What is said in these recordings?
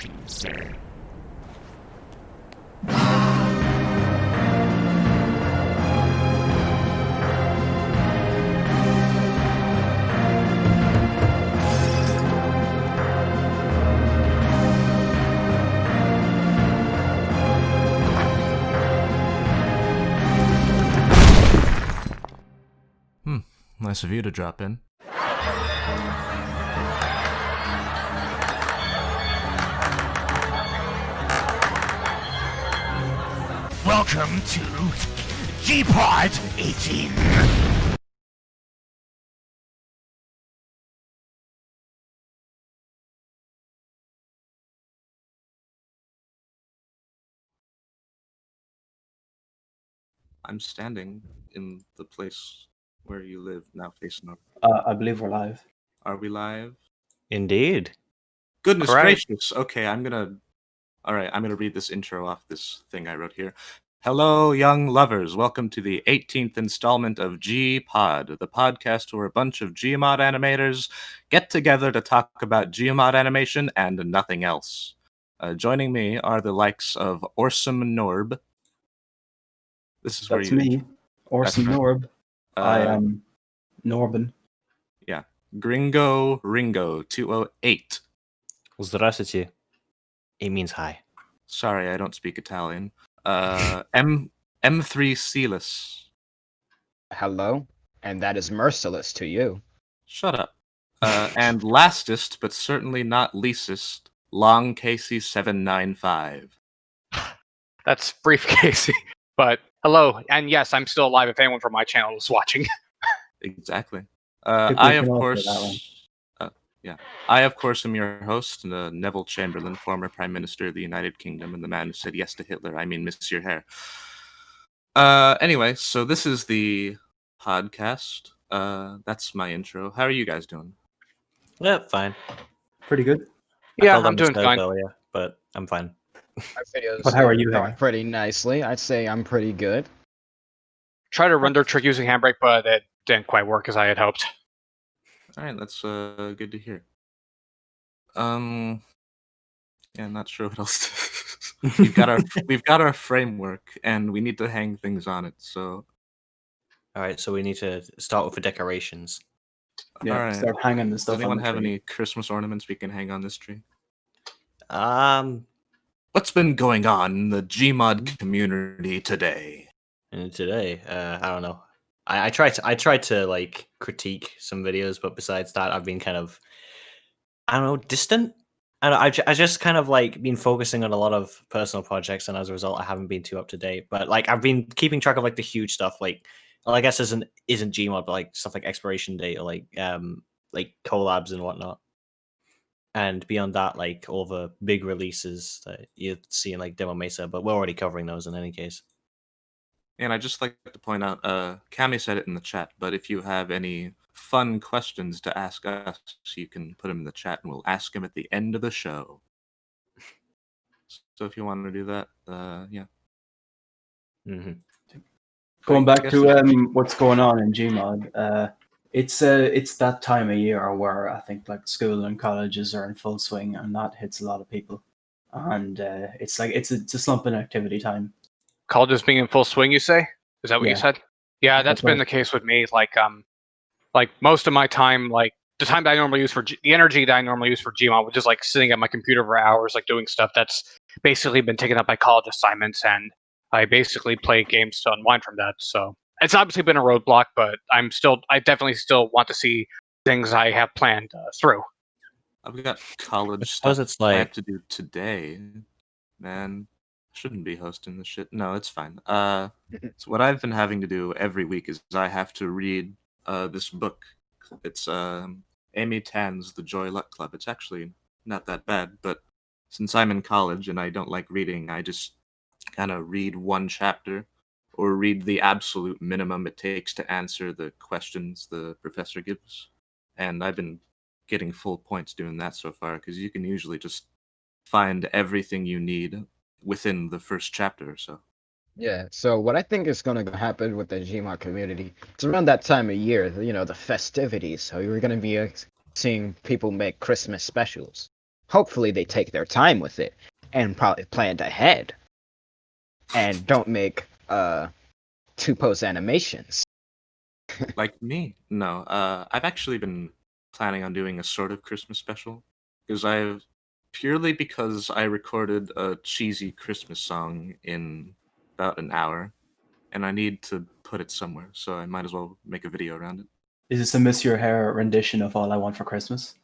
introduction, sir. Nice of you to drop in. Welcome to Gmod 18. I'm standing in the place where you live, now facing up. I believe we're live. Are we live? Indeed. Goodness Right. gracious. Okay, I'm gonna read this intro off this thing I wrote here. Hello, young lovers. Welcome to the 18th installment of G-Pod, the podcast where a bunch of Gmod animators get together to talk about Gmod animation and nothing else. Joining me are the likes of Orsum Norb. This is That's where you... me, Orson right. Norb. I am Norban. Yeah. Gringo Ringo 208. Здравствуйте. It means hi. Sorry, I don't speak Italian. M3 Celis. Hello, and that is merciless to you. Shut up. And lastest, but certainly not leastest, Long Casey 795. That's Briefcase. But hello, and yes, I'm still alive if anyone from my channel is watching. Exactly. People I can of all feel that one. course, I of course am your host, Neville Chamberlain, former Prime Minister of the United Kingdom, and the man who said yes to Hitler. I mean, Monsieur Hair. Anyway, so this is the podcast. That's my intro. How are you guys doing? Yeah, fine. Pretty good. Yeah, I I'm doing fine. Earlier, but I'm fine. My videos But how are you, going Harry? pretty nicely. I'd say I'm pretty good. Tried to render trick using Handbrake, but it didn't quite work as I had hoped. All right, that's good to hear. Yeah, I'm not sure what else. we've got our framework, and we need to hang things on it. So, All right, so we need to start with the decorations. Yeah, all right. start hanging the Does stuff anyone on the have tree. any Christmas ornaments we can hang on this tree? What's been going on in the Gmod community today? And today, I don't know. I tried to like critique some videos, but besides that, I've been kind of, I don't know, distant. And I just kind of like been focusing on a lot of personal projects, and as a result, I haven't been too up to date. But like, I've been keeping track of like the huge stuff, like, well, I guess isn't Gmod, but like stuff like expiration date or like collabs and whatnot. And beyond that, like all the big releases that you see in like Demo Mesa, but we're already covering those in any case. And I'd just like to point out, Cami said it in the chat, but if you have any fun questions to ask us, you can put them in the chat, and we'll ask them at the end of the show. So if you want to do that, yeah. Mm-hmm. Going back to what's going on in Gmod, it's that time of year where I think like school and colleges are in full swing, and that hits a lot of people. And it's like it's a slump in activity time. Colleges being in full swing, you say? Is that what you Yeah. said? Yeah, that's That's been right. the case with me. Like most of my time, like the time that I normally use for the energy that I normally use for Gmod, which is like sitting at my computer for hours, like doing stuff that's basically been taken up by college assignments, and I basically play games to unwind from that. So it's obviously been a roadblock, but I definitely still want to see things I have planned through. I've got college suppose stuff it's like- I have to do today. Man, shouldn't be hosting this shit. No, it's fine. So what I've been having to do every week is I have to read this book. It's Amy Tan's The Joy Luck Club. It's actually not that bad, but since I'm in college and I don't like reading, I just kind of read one chapter or read the absolute minimum it takes to answer the questions the professor gives. And I've been getting full points doing that so far, because you can usually just find everything you need within the first chapter or so. Yeah, so what I think is going to happen with the Gmod community, it's around that time of year, the festivities. So you're going to be seeing people make Christmas specials. hopefully they take their time with it and probably plan ahead and don't make 2-post animations. Like me? No. I've actually been planning on doing a sort of Christmas special because purely because I recorded a cheesy Christmas song in about an hour, and I need to put it somewhere, so I might as well make a video around it. Is this a Miss Your Hair rendition of All I Want for Christmas?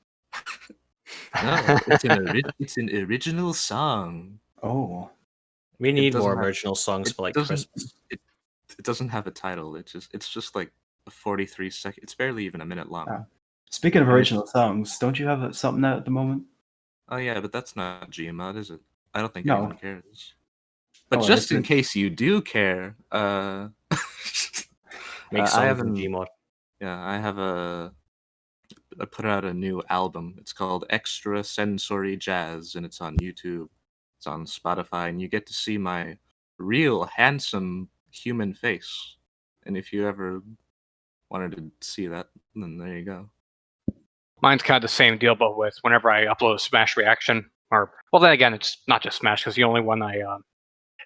No, it's an original song. Oh, We It need doesn't more have original songs it for like doesn't Christmas. it doesn't have a title. It's just like a 43-second. It's barely even a minute long. Ah. Speaking of And original songs, don't you have something out at the moment? Oh yeah, but that's not Gmod, is it? I don't think No. anyone cares. But Oh, just in listen. case you do care, Make I songs have in an Gmod. yeah, I put out a new album. It's called Extra Sensory Jazz, and it's on YouTube. It's on Spotify, and you get to see my real handsome human face. And if you ever wanted to see that, then there you go. Mine's kind of the same deal, but with whenever I upload a Smash reaction, or well, then again, it's not just Smash because the only one I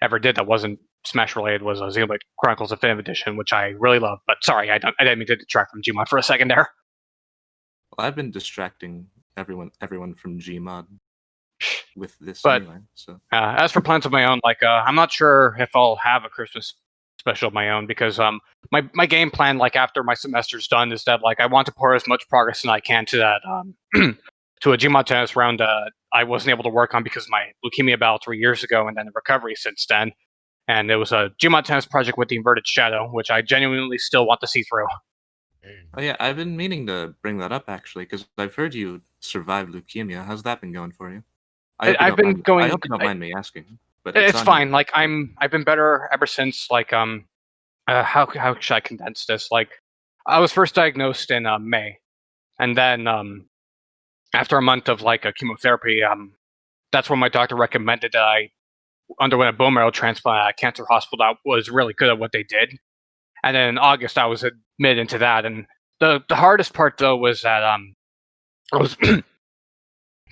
ever did that wasn't Smash related was Xenoblade Chronicles Definitive Edition, which I really love. But sorry, I didn't mean to detract from Gmod for a second there. Well, I've been distracting everyone from Gmod with this But anyway. So as for plans of my own, like I'm not sure if I'll have a Christmas special of my own because my game plan, like after my semester's done, is that like I want to pour as much progress as I can to that to a Gmod tennis round I wasn't able to work on because of my leukemia battle 3 years ago and then the recovery since then. And it was a Gmod tennis project with the inverted shadow, which I genuinely still want to see through. oh yeah, I've been meaning to bring that up actually because I've heard you survived leukemia. How's that been going for you? I've been I going. hope you don't mind me asking, but It's on fine. you. Like I've been better ever since. Like how should I condense this? Like I was first diagnosed in May, and then after a month of like a chemotherapy, that's when my doctor recommended that I underwent a bone marrow transplant at a cancer hospital that was really good at what they did. And then in August, I was admitted into that. And the hardest part though was that I was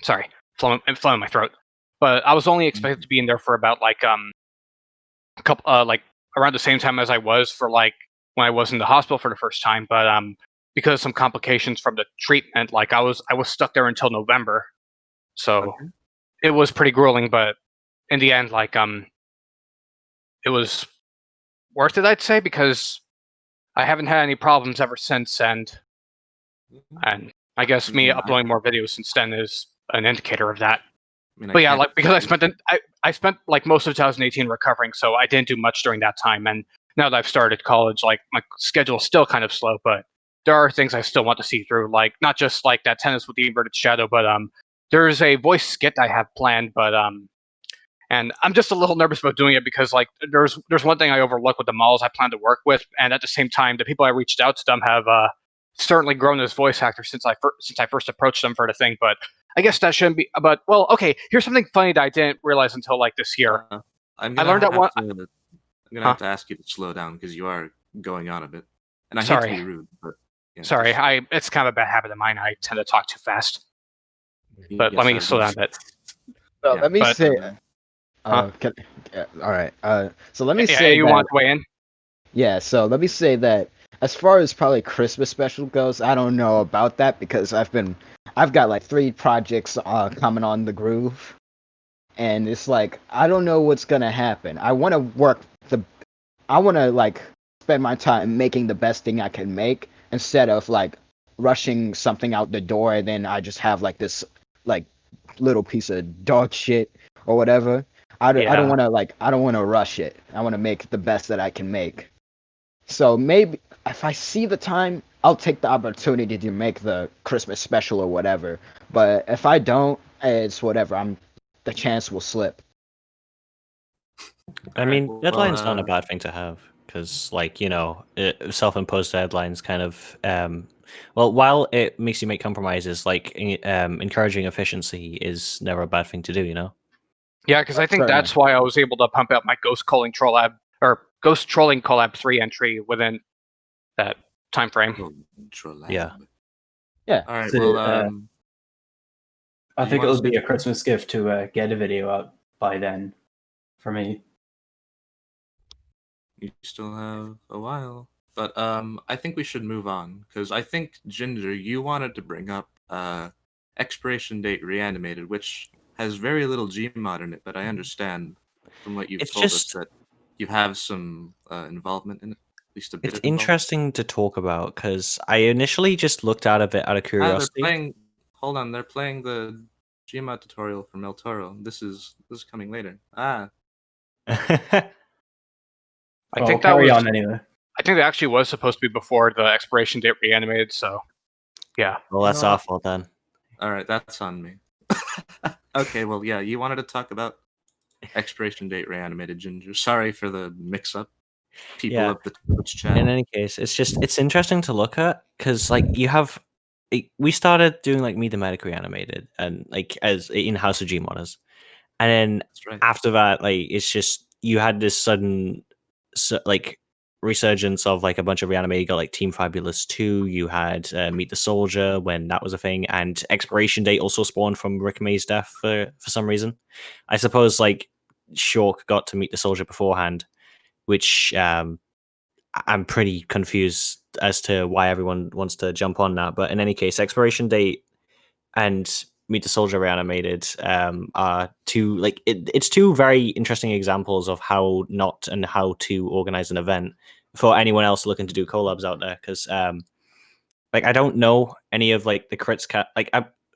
sorry, phlegm in my throat. But I was only expected to be in there for about like a couple like around the same time as I was for like when I was in the hospital for the first time. But because of some complications from the treatment, like I was stuck there until November. So Okay. it was pretty grueling, but in the end, like it was worth it, I'd say, because I haven't had any problems ever since, and I guess me Yeah, uploading more videos since then is an indicator of that. I mean, I But yeah, can't. like because I spent like most of 2018 recovering, so I didn't do much during that time. And now that I've started college, like my schedule is still kind of slow, but there are things I still want to see through, like not just like that tennis with the inverted shadow, but there's a voice skit I have planned, but and I'm just a little nervous about doing it because like there's one thing I overlook with the models I plan to work with, and at the same time, the people I reached out to them have certainly grown as voice actors since I first approached them for the thing. But I guess that shouldn't be. But well, okay. Here's something funny that I didn't realize until like this year. I'm I gonna learned that one. I'm gonna Huh? have to ask you to slow down because you are going on a bit, and I hate to Sorry, be rude, but yeah, sorry. just, It's kind of a bad habit of mine. I tend to talk too fast. But let yes, me slow down a bit. So yeah. let me But say, huh? all right. So let me Yeah, say you that. want to weigh in? Yeah, so let me say that as far as probably Christmas special goes, I don't know about that because I've got like 3 projects coming on the groove, and it's like I don't know what's gonna happen. I want to like spend my time making the best thing I can make instead of like rushing something out the door and then I just have like this like little piece of dog shit or whatever. I don't Yeah. want to I don't want to rush it. I want to make the best that I can make. So maybe if I see the time, I'll take the opportunity to make the Christmas special or whatever. But if I don't, it's whatever. The chance will slip. I Alright, mean, well, deadlines aren't a bad thing to have because, like, self-imposed deadlines kind of, well, while it makes you make compromises, like encouraging efficiency is never a bad thing to do. Yeah, because I think Certainly. that's why I was able to pump out my Ghost Trolling Collab 3 entry within that time frame. oh, Trollab. Yeah. Yeah. All right. So, Well, I You think wanna it'll be say- a Christmas gift to get a video out by then, for me. You still have a while. But I think we should move on because I think Ginger, you wanted to bring up expiration date reanimated, which has very little Gmod in it, but I understand from what you've It's told us just that you have some involvement in it, at least a bit it's of involvement. interesting to talk about because I initially just looked out of it out of Ah, they're curiosity. playing. Hold on, they're playing the Gmod tutorial from El Toro. This is coming later. Ah, I Well, think that carry was. on anyway. I think that actually was supposed to be before the expiration date reanimated. So, yeah. Well, You that's know what? awful then. all right, that's on me. Okay, well, yeah, you wanted to talk about expiration date reanimated Ginger. Sorry for the mix-up, people Yeah. of the Twitch chat. In any case, it's interesting to look at because like you have we started doing like Meet the Medic Reanimated and like as in House of Gmodders, and then That's right. after that, like it's just you had this sudden like resurgence of like a bunch of reanimated. You got like Team Fabulous 2. You had Meet the Soldier when that was a thing, and Expiration Date also spawned from Rick May's death for some reason. I suppose like Shawk got to Meet the Soldier beforehand, which I'm pretty confused as to why everyone wants to jump on that. But in any case, Expiration Date and Meet the Soldier Reanimated are two it's two very interesting examples of how not and how to organize an event for anyone else looking to do collabs out there. Because like I don't know any of like the crits cat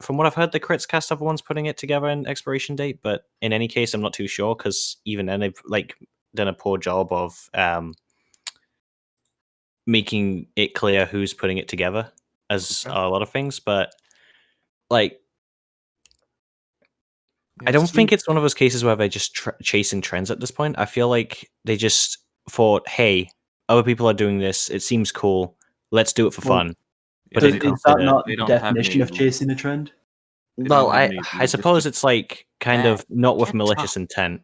from what I've heard, the crits cast everyone's putting it together in Expiration Date. But in any case, I'm not too sure because even then they've like done a poor job of making it clear who's putting it together as Okay. a lot of things. But like Yeah, I don't Steve, think it's one of those cases where they're just chasing trends at this point. I feel like they just thought, "Hey, other people are doing this. It seems cool. Let's do it for Well, fun." yeah, But Is didn't that consider. not they the don't have definition any. of chasing a trend? They don't Well, have I any I suppose logistic- it's like kind of not with Can't malicious talk. intent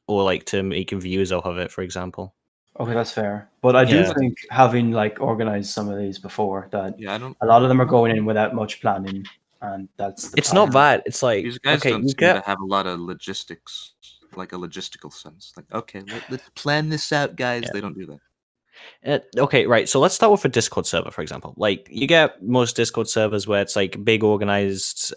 or like to make views off of it, for example. Okay, that's fair. But I do Yeah. think having like organized some of these before that Yeah, I don't. a lot of them are going in without much planning, and that's the It's not problem. that. It's like These guys okay, don't you seem to get have a lot of logistics, like a logistical sense. Like, okay, let's plan this out, guys. Yeah. They don't do that. Okay, right. So let's start with a Discord server, for example. Like you get most Discord servers where it's like big organized,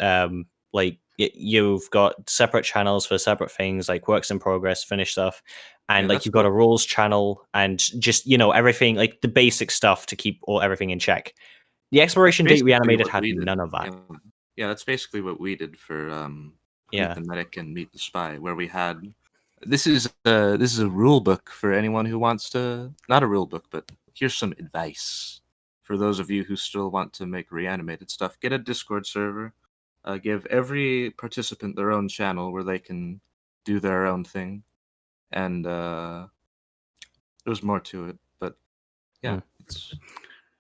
like you've got separate channels for separate things, like works in progress, finished stuff, and Yeah, like that's you've got a cool. rules channel and just everything everything basic stuff to keep everything in check. The That's expiration date basically reanimated what had we did. none of that. Yeah. Yeah, that's basically what we did for Meet Yeah. the Medic and Meet the Spy, where we had this is a rule book for anyone who wants to, not a rule book, but here's some advice for those of you who still want to make reanimated stuff. Get a Discord server, give every participant their own channel where they can do their own thing, and there's more to it, but yeah, Mm.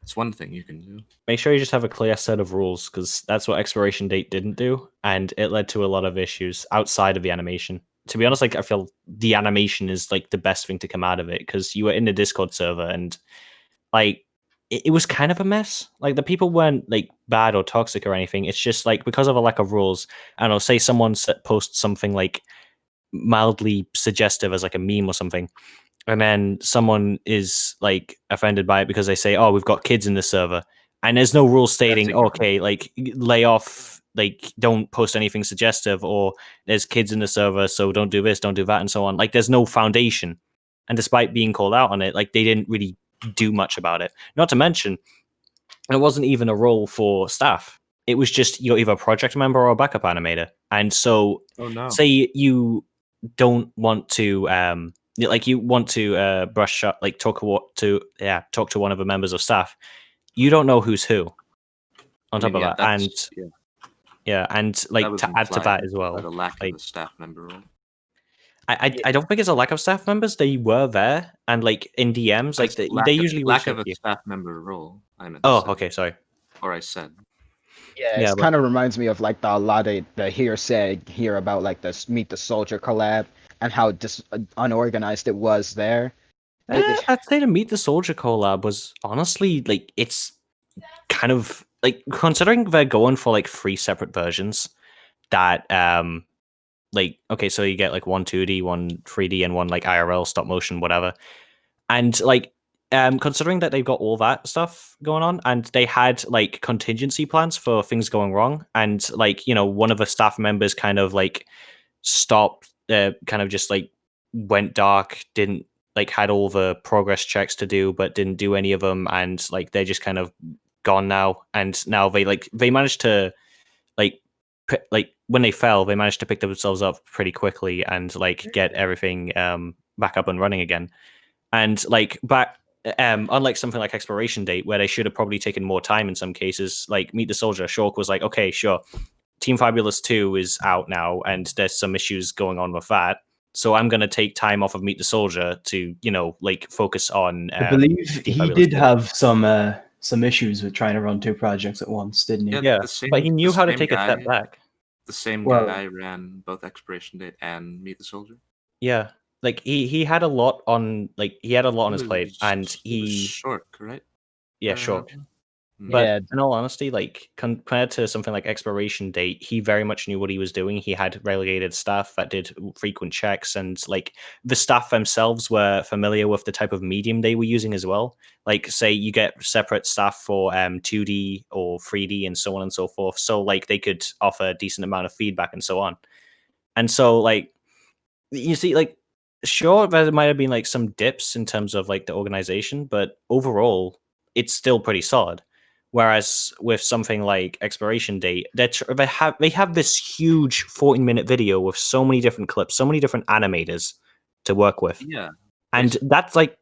it's one thing you can do. Make sure you just have a clear set of rules because that's what expiration date didn't do, and it led to a lot of issues outside of the animation. To be honest, like I feel the animation is like the best thing to come out of it because you were in the Discord server and like it was kind of a mess. Like the people weren't like bad or toxic or anything. It's just like because of a lack of rules. I don't know. Say someone posts something like mildly suggestive as like a meme or something, and then someone is like offended by it because they say, "Oh, we've got kids in the server," and there's no rule stating, ignorant. "Okay, like lay off, like don't post anything suggestive," or "There's kids in the server, so don't do this, don't do that," and so on. Like there's no foundation, and despite being called out on it, like they didn't really do much about it. Not to mention, it wasn't even a role for staff. It was just you're either a project member or a backup animator, and so Oh no. say you don't want to like you want to brush up like talk to one of the members of staff, you don't know who's who on I mean, top of yeah, that. And that's yeah, and that like was to add to implied that as by well, the lack of like a staff member role. I don't think it's a lack of staff members. They were there and like in DMs like they usually Lack reach of out a to you. staff member role. I meant to Oh, say, okay, sorry. or I said. Yeah, Yeah, it but kind of reminds me of like a lot of the hearsay here about like the Meet the Soldier collab and how unorganized it was there. I'd say the Meet the Soldier collab was honestly like it's kind of like considering they're going for like 3 separate versions. that like, okay, so you get like one 2D, one 3D, and one like IRL stop motion, whatever. And like, considering that they've got all that stuff going on, and they had like contingency plans for things going wrong, and like, you know, one of the staff members kind of like stopped, kind of just like went dark, didn't like had all the progress checks to do, but didn't do any of them, and like they're just kind of gone now. And now they managed to like like when they fell, they managed to pick themselves up pretty quickly and like get everything back up and running again. And like back, unlike something like Expiration Date, where they should have probably taken more time in some cases, like Meet the Soldier, Shulk was like, okay, sure, Team Fabulous 2 is out now, and there's some issues going on with that. So I'm going to take time off of Meet the Soldier to, you know, like focus on. I believe Team he Fabulous did 2. have some issues with trying to run 2 projects at once, didn't he? Yeah, but he knew how to take a step guy, back. The same Well- guy ran both Expiration Date and Meet the Soldier. Yeah, like he had a lot on, like he had a lot on his plate, and It was he Short, right? yeah, sure. Hmm. But Yeah. in all honesty, like compared to something like Expiration Date, he very much knew what he was doing. He had relegated staff that did frequent checks, and like the staff themselves were familiar with the type of medium they were using as well. Like, say you get separate staff for 2D or 3D and so on and so forth, so like they could offer a decent amount of feedback and so on. And so like you see, like, sure, there might have been like some dips in terms of like the organization, but overall, it's still pretty solid. Whereas with something like Expiration Date, they have this huge 14-minute video with so many different clips, so many different animators to work with, Yeah. and that's like,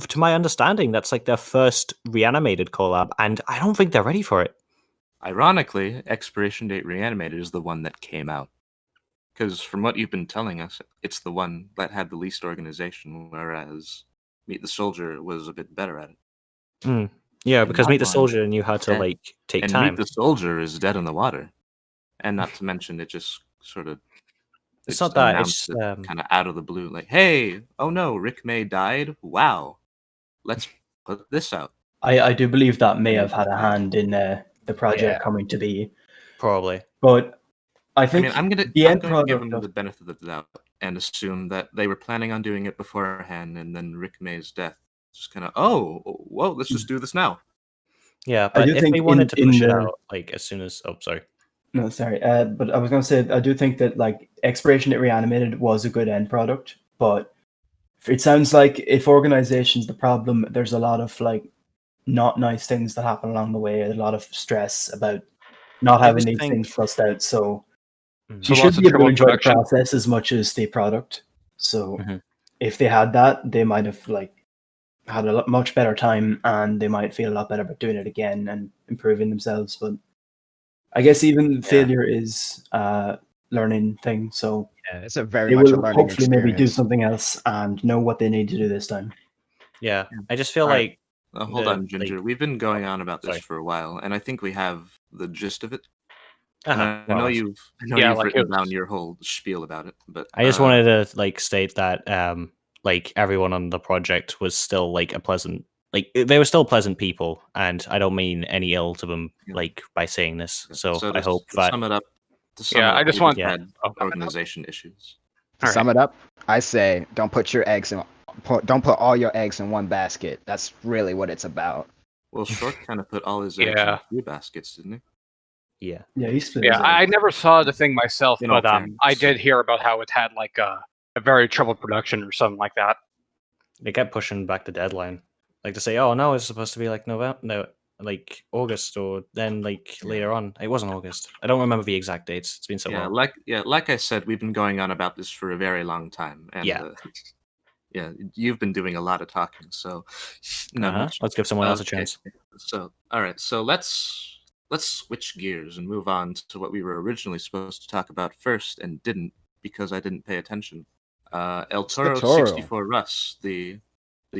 to my understanding, that's like their first Reanimated collab, and I don't think they're ready for it. Ironically, Expiration Date Reanimated is the one that came out. Because from what you've been telling us, it's the one that had the least organization, whereas Meet the Soldier was a bit better at it. Yeah, And because that Meet the one- Soldier knew how to and- like take and time. Meet the Soldier is dead in the water. And not to mention, it just sort of It's not that. It's announced it kind of out of the blue, like, "Hey, oh no, Rick May died. Wow, let's put this out." I do believe that may And have had a hand in the project coming to be. probably. But I I think mean, I'm the going end to give product them of the benefit of the doubt and assume that they were planning on doing it beforehand, and then Rick May's death just kind of, oh, well, let's just do this now. Yeah, I but do if think they wanted to in push it the- out, like as soon as, sorry. No, sorry. But I was going to say, I do think that like Expiration Date Reanimated was a good end product, but it sounds like if organization's the problem, there's a lot of like not nice things that happen along the way, a lot of stress about not I having just these think- things sussed out. So So you should lots of be able to trouble enjoy the production. process as much as the product. So Mhm. if they had that, they might have like had a much better time, and they might feel a lot better about doing it again and improving themselves. But I guess even failure is a learning thing. So Yeah, it's a very they much a will learning hopefully maybe do experience. something else and know what they need to do this time. Yeah, I just feel All right. like Hold the, on, Ginger. like- We've been going on about this sorry. for a while, and I think we have the gist of it. And I more or know less. you've Yeah, like written it was- down your whole spiel about it, but I just wanted to like state that like everyone on the project was still like a pleasant, like they were still pleasant people, and I don't mean any ill to them Yeah. like by saying this. So to I hope that sum it up. Yeah, I just want- we had Oh. organization issues. To All sum it up, I say don't put all your eggs in one basket. That's really what it's about. Well, Short kind of put all his eggs in Yeah. 2 baskets, didn't he? yeah. Yeah, he split Yeah, his I eggs. never saw the thing myself, In all but I fairness. did hear about how it had like a very troubled production or something like that. They kept pushing back the deadline, like to say, "Oh no, it's supposed to be like November, no, like August, or then like later on." It wasn't August. I don't remember the exact dates. It's been so long. Like I said, we've been going on about this for a very long time, and Yeah. yeah, you've been doing a lot of talking, so no, Uh-huh. Let's give someone else a Okay. chance. So, all right, so let's switch gears and move on to what we were originally supposed to talk about first and didn't because I didn't pay attention. El What's the Toro Toro? 64 Russ, the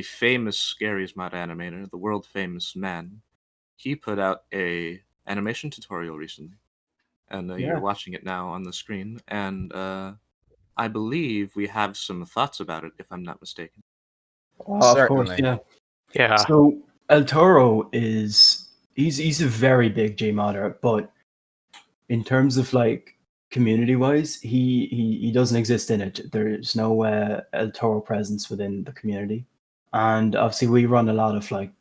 famous Scaries mod animator, the world famous man, he put out a animation tutorial recently, and Yeah. you're watching it now on the screen, and I believe we have some thoughts about it, if I'm not mistaken. Oh, of course, Certainly. yeah. Yeah. So El Toro is he's a very big Gmodder, but in terms of like community-wise, he doesn't exist in it. There's no El Toro presence within the community, and obviously we run a lot of like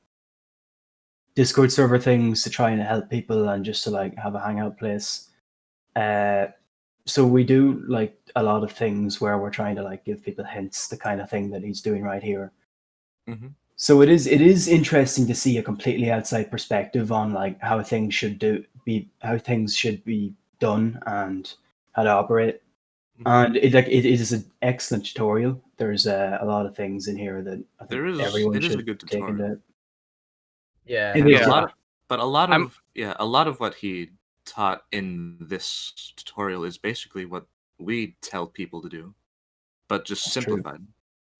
Discord server things to try and help people and just to like have a hangout place. So we do like a lot of things where we're trying to like give people hints, the kind of thing that he's doing right here. Mhm. So it is interesting to see a completely outside perspective on like how things should be done and how to operate. And it is an excellent tutorial. There's a lot of things in here that I think everyone it is a should good take tutorial. into. Yeah. It And is, a lot yeah. of, but a lot I'm- of a lot of what he taught in this tutorial is basically what we tell people to do, but just That's true. simplified.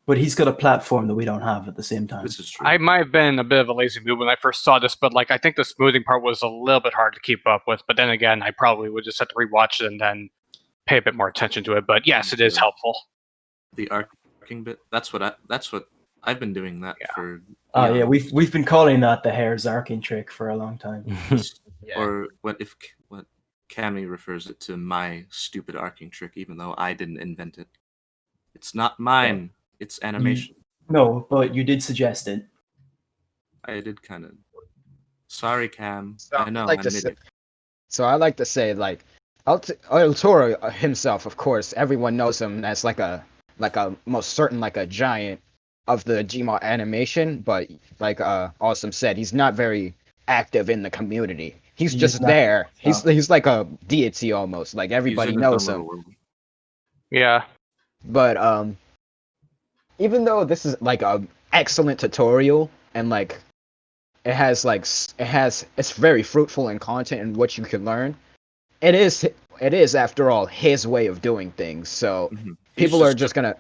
But he's got a platform that we don't have at the same time. This is true. I might have been a bit of a lazy move when I first saw this, but like I think the smoothing part was a little bit hard to keep up with. But then again, I probably would just have to rewatch it and then pay a bit more attention to it. But yes, it is Yeah. helpful. The arcing bit. That's what I've been doing that Yeah. for. Oh yeah, eons. we've been calling that the hair's arcing trick for a long time. Yeah. Or what Cammy refers it to my stupid arcing trick, even though I didn't invent it. It's not mine. It's animation. No, but you did suggest it. I did kind of. Sorry, Cam. So I know. like I'm to an say, idiot. so I like to say like El Toro himself, of course, everyone knows him as like a most certain like a giant of the Gmod animation, but like Awesome said, he's not very active in the community. He's He just is not. there. No. He's like a deity almost. Like He's everybody in his own knows little him. world. Yeah. But even though this is like a excellent tutorial and like it's very fruitful in content and what you can learn, it is after all his way of doing things. So Mhm. people are just gonna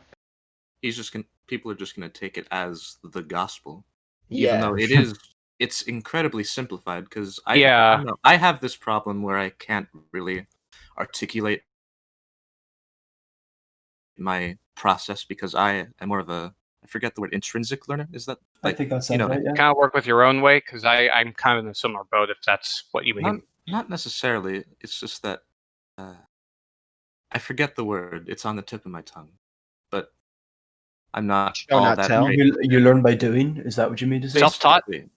People are just gonna take it as the gospel, even yeah. though it's incredibly simplified. Because I Yeah. don't know, I have this problem where I can't really articulate my process because I am more of a I forget the word intrinsic learner. Is that I like think that you sounds know right. Yeah. Kind of work with your own way because I'm kind of in a similar boat if that's what you mean. not necessarily. It's just that I forget the word. It's on the tip of my tongue, but I'm not Show all not that tell. great. You learn by doing. Is that what you mean to say? Self-taught? Basically.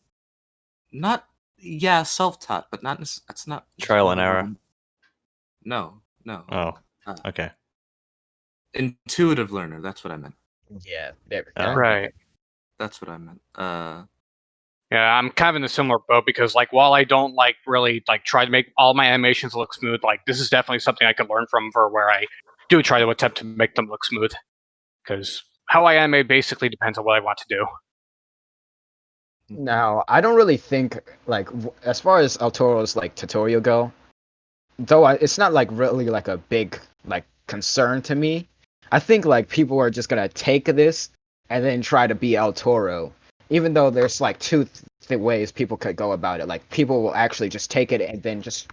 Not yeah, self-taught, but not that's not Trial and necessarily what error. I'm- No, no. Oh, Uh, okay. intuitive learner, that's what I meant. Yeah, there we Oh. go. Right. That's what I meant. Yeah, I'm kind of in a similar boat because like while I don't like really like try to make all my animations look smooth, like this is definitely something I could learn from for where I do try to attempt to make them look smooth. Because how I animate basically depends on what I want to do. Now, I don't really think like as far as El Toro's like tutorial go, though it's not like really like a big like concern to me. I think like people are just gonna take this and then try to be El Toro, even though there's like two ways people could go about it. Like people will actually just take it and then just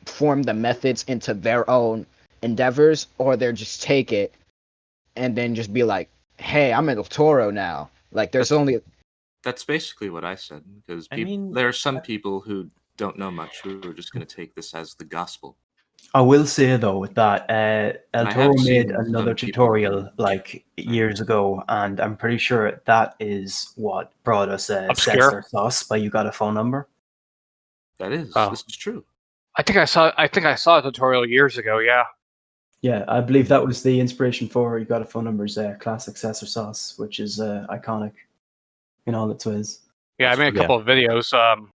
form the methods into their own endeavors, or they'll just take it and then just be like, "Hey, I'm El Toro now." Like there's That's basically what I said because I mean, there are some people who don't know much who are just going to take this as the gospel. I will say though with that, El And I Toro have made seen another some people tutorial like years ago, and I'm pretty sure that is what brought us Obscure? Sensor Sauce by You Got a Phone Number. That is Oh. this is true. I think I saw a tutorial years ago. Yeah. Yeah, I believe that was the inspiration for You Got a Phone Number's classic Sensor Sauce, which is iconic in all its ways. Yeah, That's I made a true. couple of videos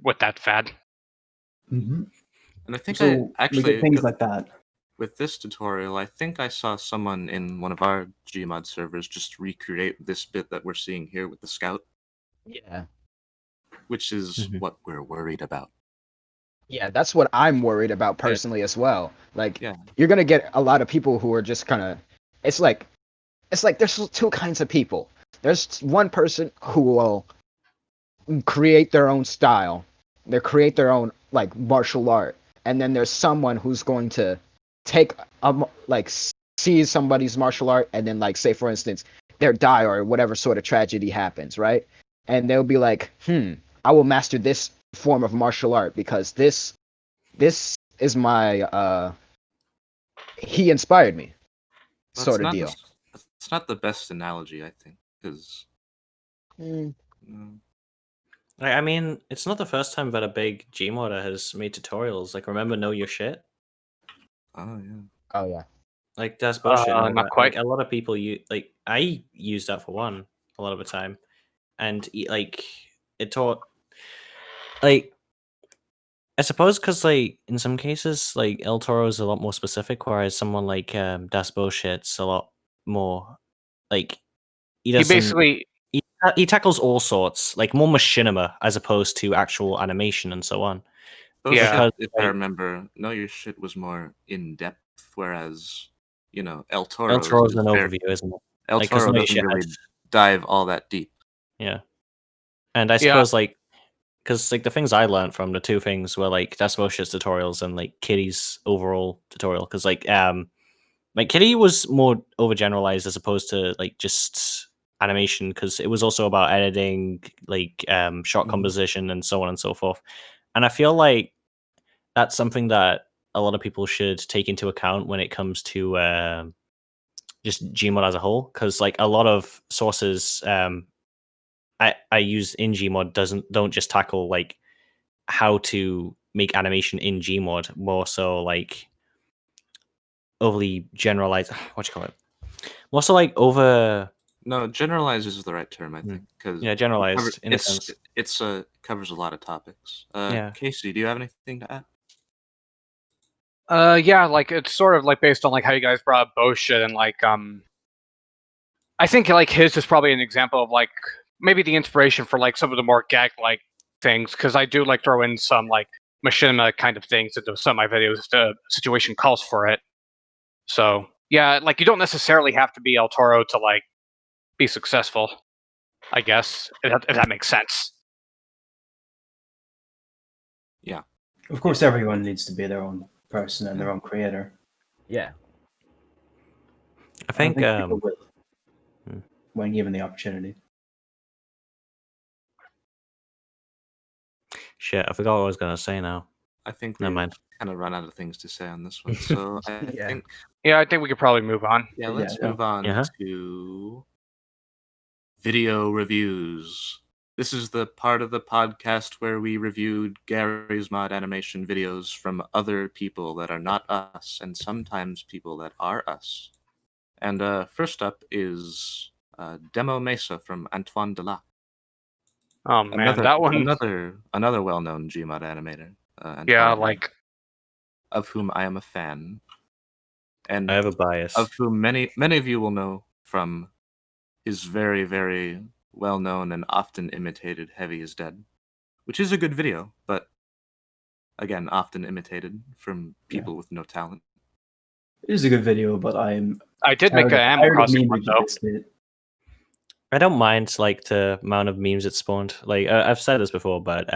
with that fad. Mm-hmm. And I think So I we actually get things like that. with this tutorial, I think I saw someone in one of our Gmod servers just recreate this bit that we're seeing here with the scout, yeah. which is Mhm. what we're worried about. Yeah, that's what I'm worried about personally as well. Like, Yeah. you're gonna get a lot of people who are just kind of. It's like there's two kinds of people. There's one person who will create their own style, they create their own like martial art, and then there's someone who's going to take like see somebody's martial art and then like say for instance they die or whatever sort of tragedy happens, right? And they'll be like, I will master this form of martial art because this is my he inspired me, Well, sort of deal. It's not the best analogy, I think, because. I mean, it's not the first time that a big Gmodder has made tutorials. Like, remember Know Your Shit? Oh yeah. Oh yeah. Like, that's bullshit. And all Not that. quite. Like, a lot of people like, I use that for one a lot of the time, and like, it taught, like, I suppose because like in some cases, like El Toro is a lot more specific, whereas someone like Das Bullshit's a lot more like he He doesn't. basically He tackles all sorts, like more machinima as opposed to actual animation and so on. Yeah. Because, If I remember, Know Your Shit was more in depth, whereas El El Toro's Toro's is an overview, isn't it? El Like, 'cause Toro Know Your doesn't Shit really has- dive all that deep. Yeah, and I suppose like because like the things I learned from the two things were like Das Bullshit's tutorials and like Kitty's overall tutorial. Because like Kitty was more overgeneralized as opposed to like just animation, because it was also about editing, like shot composition and so on and so forth. And I feel like that's something that a lot of people should take into account when it comes to just Gmod as a whole, because like a lot of sources I use in Gmod don't just tackle like how to make animation in Gmod, more so like overly generalized. What you call it? More so like over. No, generalized is the right term, I think, because Yeah, generalized in a sense. It's covers a lot of topics. Yeah. Casey, do you have anything to add? yeah, like it's sort of like based on like how you guys brought up bullshit and like I think like his is probably an example of like maybe the inspiration for like some of the more gag like things, because I do like throw in some like machinima kind of things into some of my videos if the situation calls for it. So yeah, like you don't necessarily have to be El Toro to like be successful, I guess, if that makes sense. Yeah. Of course, everyone needs to be their own person and their own creator. Yeah. I think people will when given the opportunity. shit, I forgot what I was gonna say now. I think Never we've mind. kind of run out of things to say on this one, so I think Yeah, I think we could probably move on. let's move on to video reviews. This is the part of the podcast where we reviewed Gary's Mod animation videos from other people that are not us, and sometimes people that are us. And first up is Demo Mesa from Antoine Delac. Oh man, that one. Another well-known Gmod animator. Antoine Yeah, Delac, like of whom I am a fan, and I have a bias. of whom many of you will know from his very, very well-known and often imitated Heavy is Dead, which is a good video, but again, often imitated from people with no talent. It is a good video, but I did make an Animal Crossing one though. I don't mind like the amount of memes it spawned. Like I've said this before, but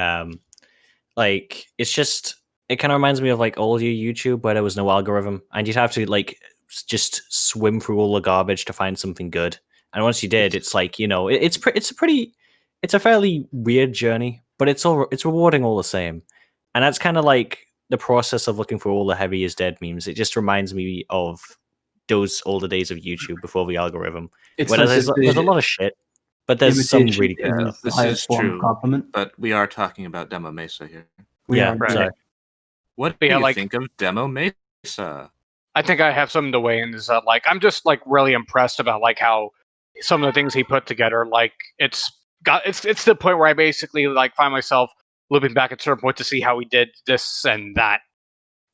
like it's just it kind of reminds me of like old YouTube where there was no algorithm and you'd have to like just swim through all the garbage to find something good. And once you did, it's like it's a fairly weird journey, but it's rewarding all the same. And that's kind of like the process of looking for all the Heavy is Dead memes. It just reminds me of those older days of YouTube before the algorithm. Where there's a lot of shit, but there's some really good stuff. This is true, but we are talking about Demo Mesa here. Sorry. What do you think of Demo Mesa? I think I have something to weigh in. Is that like I'm just like really impressed about like how some of the things he put together. Like it's to the point where I basically like find myself looping back at certain points to see how he did this and that.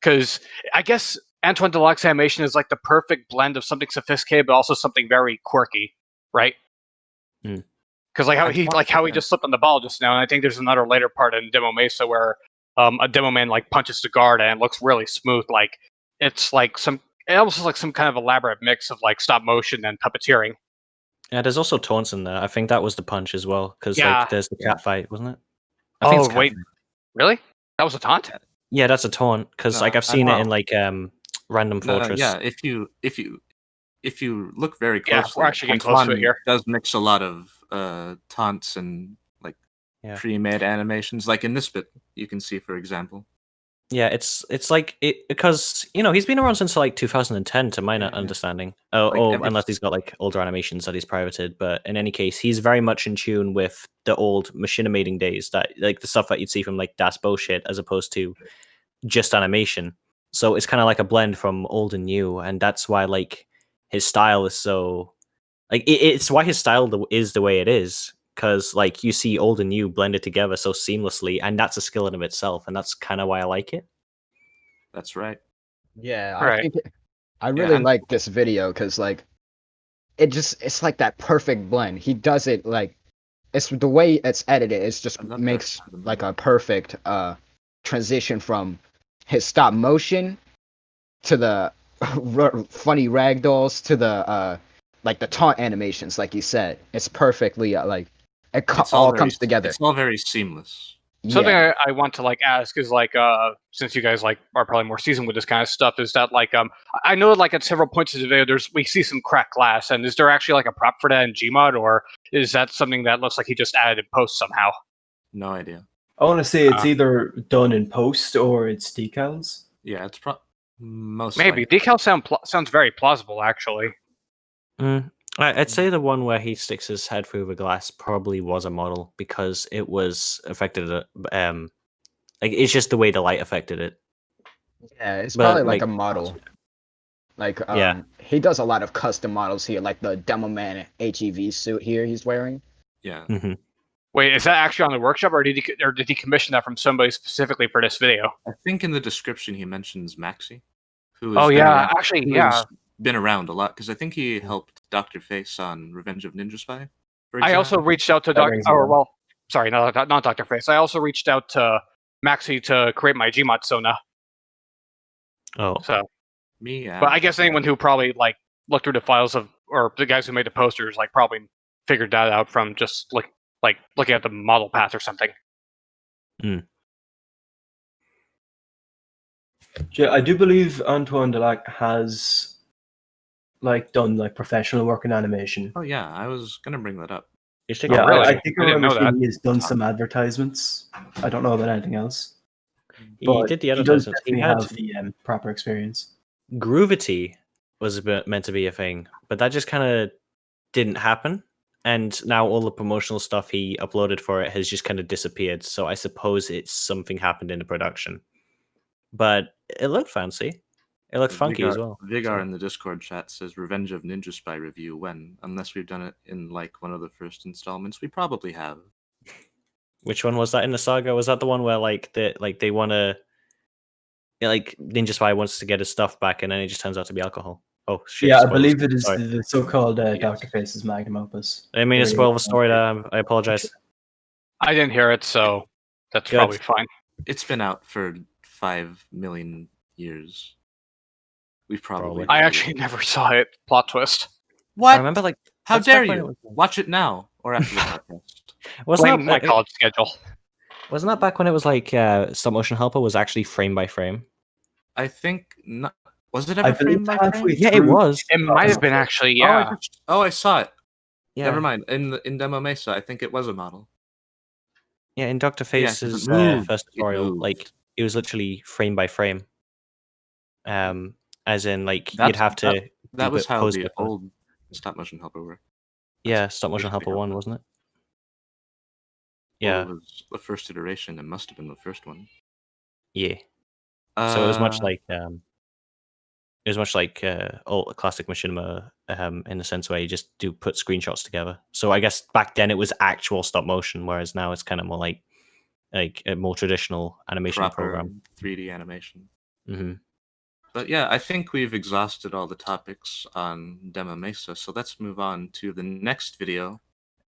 Because I guess Antoine Delac's animation is like the perfect blend of something sophisticated but also something very quirky, right? Because like how he just slipped on the ball just now, and I think there's another later part in Demo Mesa where a demo man like punches the guard and it looks really smooth. Like it's like it almost looks like some kind of elaborate mix of like stop motion and puppeteering. Yeah, there's also taunts in there. I think that was the punch as well, because like there's the cat fight, wasn't it? I think it's wait, really? That was a taunt? Yeah, that's a taunt because like I've seen it in like Random Fortress. Yeah, if you look very closely, we're actually getting close to it here. Does mix a lot of taunts and like pre-made animations. Like in this bit, you can see, for example. Yeah, it's like because he's been around since like 2010 to my understanding. Unless he's got like older animations that he's privated. But in any case, he's very much in tune with the old machinimating days, that like the stuff that you'd see from like Das Bullshit, as opposed to just animation. So it's kind of like a blend from old and new, and that's why like his style is so like it's why his style is the way it is, because like you see old and new blended together so seamlessly, and that's a skill in of itself, and that's kind of why I like it. That's right. Yeah, I Right. think I really like this video because like it's like that perfect blend. He does it like it's the way it's edited. It just makes like a perfect transition from his stop motion to the funny ragdolls to the like the taunt animations, like you said. It's perfectly like It's all very, comes together. It's all very seamless. Something Yeah. I want to like ask is like since you guys like are probably more seasoned with this kind of stuff, is that like I know like at several points in the video we see some cracked glass, and is there actually like a prop for that in Gmod, or is that something that looks like he just added in post somehow? No idea. I want to say it's either done in post or it's decals. Yeah, it's most maybe likely. decal sounds very plausible actually. I'd say the one where he sticks his head through the glass probably was a model, because it was affected. Like it's just the way the light affected it. Yeah, it's But, probably like a model. Like he does a lot of custom models here, like the Demo Man HEV suit here he's wearing. Yeah. Mm-hmm. Wait, is that actually on the workshop, or did he commission that from somebody specifically for this video? I think in the description he mentions Maxi, who has been around a lot, because I think he helped Dr. Face on Revenge of Ninja Spy. I also reached out to not Dr. Face. I also reached out to Maxi to create my Gmod Sona. Oh, so me, but I guess anyone who probably like looked through the files or the guys who made the posters like probably figured that out from just looking at the model path or something. Yeah, I do believe Antoine Delac has like done like professional work in animation. Oh yeah, I was gonna bring that up. Yeah, I think I remember seeing he's done some advertisements. I don't know about anything else. He did the advertisements. He has the proper experience. Groovity was meant to be a thing, but that just kind of didn't happen. And now all the promotional stuff he uploaded for it has just kind of disappeared. So I suppose it's something happened in the production. But it looked fancy. It looked funky as well. Vigar in the Discord chat says Revenge of Ninja Spy review when? Unless we've done it in like one of the first installments. We probably have. Which one was that in the saga? Was that the one where they want to like Ninja Spy wants to get his stuff back, and then it just turns out to be alcohol? Oh shit! Yeah, I believe it is the so-called Dr. Face's magnum opus. I mean, to spoil the story there. I apologize. I didn't hear it, so that's probably fine. It's been out for 5 million years. We probably. I actually never saw it. Plot twist. What? I remember like. How dare you? Watch it now or after the podcast. Wasn't my college schedule? Wasn't that back when it was like Stop Motion Helper was actually frame by frame? I think not. Was it ever frame by frame? Yeah, it was. It might have been actually. Yeah. I saw it. Yeah. Never mind. In Demo Mesa, I think it was a model. Yeah, in Dr. Face's first tutorial, like it was literally frame by frame. As in, like you'd have to. That was how the old Stop Motion Helper worked. Yeah, Stop Motion Helper 1, wasn't it? Yeah, it was the first iteration. It must have been the first one. Yeah. So it was much like old classic machinima in the sense where you just put screenshots together. So I guess back then it was actual stop motion, whereas now it's kind of more like a more traditional animation program, 3D animation. Mm-hmm. But yeah, I think we've exhausted all the topics on Demo Mesa, so let's move on to the next video.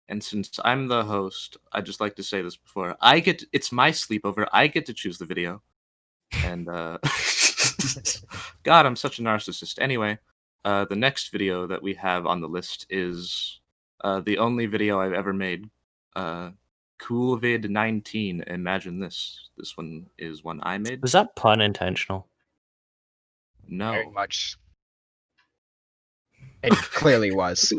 And since I'm the host, I'd just like to say this before. It's my sleepover. I get to choose the video. And, God, I'm such a narcissist. Anyway, the next video that we have on the list is the only video I've ever made. CoolVid19. Imagine this. This one is one I made. Was that pun intentional? No. Very much. It clearly was.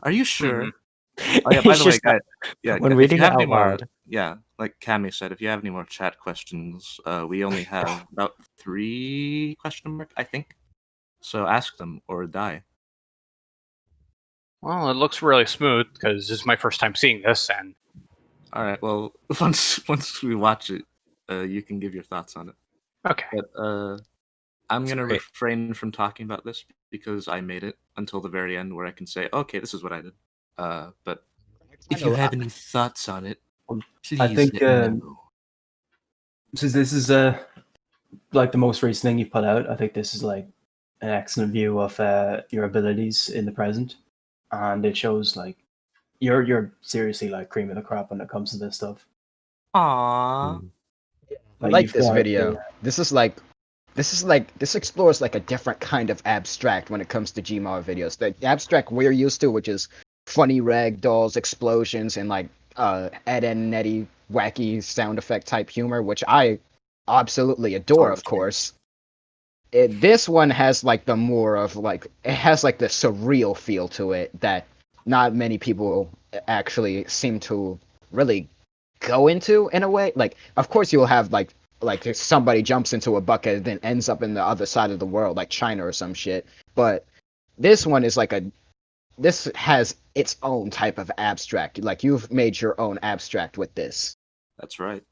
Are you sure? Mm-hmm. Oh yeah, by the way, guys. Yeah, when reading it out loud. Yeah, like Cammy said, if you have any more chat questions, we only have about 3 question mark, I think. So ask them or die. Well, it looks really smooth because this is my first time seeing this, and All right. Well, once we watch it, you can give your thoughts on it. okay. But I'm gonna great. refrain from talking about this because I made it until the very end, where I can say, "Okay, this is what I did." But if you have any thoughts on it, please I think let me know. since this is like the most recent thing you put out, I think this is like an excellent view of your abilities in the present, and it shows like you're seriously like cream of the crop when it comes to this stuff. Aww. I Like like you've this got video. This explores like a different kind of abstract when it comes to Gmod videos. The abstract we're used to, which is funny rag dolls, explosions, and like Ed and Eddie wacky sound effect type humor, which I absolutely adore, of course. This one has like the more of like it has like the surreal feel to it that not many people actually seem to really go into in a way. Like, of course, you'll have like if somebody jumps into a bucket and then ends up in the other side of the world, like China or some shit. But this one is like this has its own type of abstract. Like you've made your own abstract with this. That's right.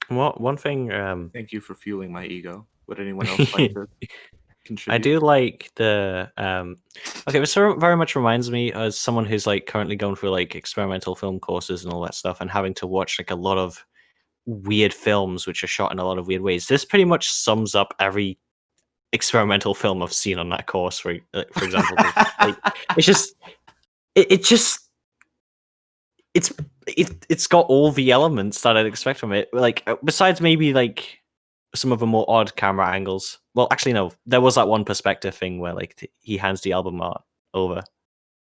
One thing Thank you for fueling my ego. Would anyone else like to contribute? I do like the okay, this very much reminds me as someone who's like currently going through like experimental film courses and all that stuff and having to watch like a lot of weird films which are shot in a lot of weird ways. This pretty much sums up every experimental film I've seen on that course, for example. Like, it's just it just it's got all the elements that I'd expect from it. Like besides maybe like some of the more odd camera angles. Well, actually, no. There was that one perspective thing where like he hands the album art over,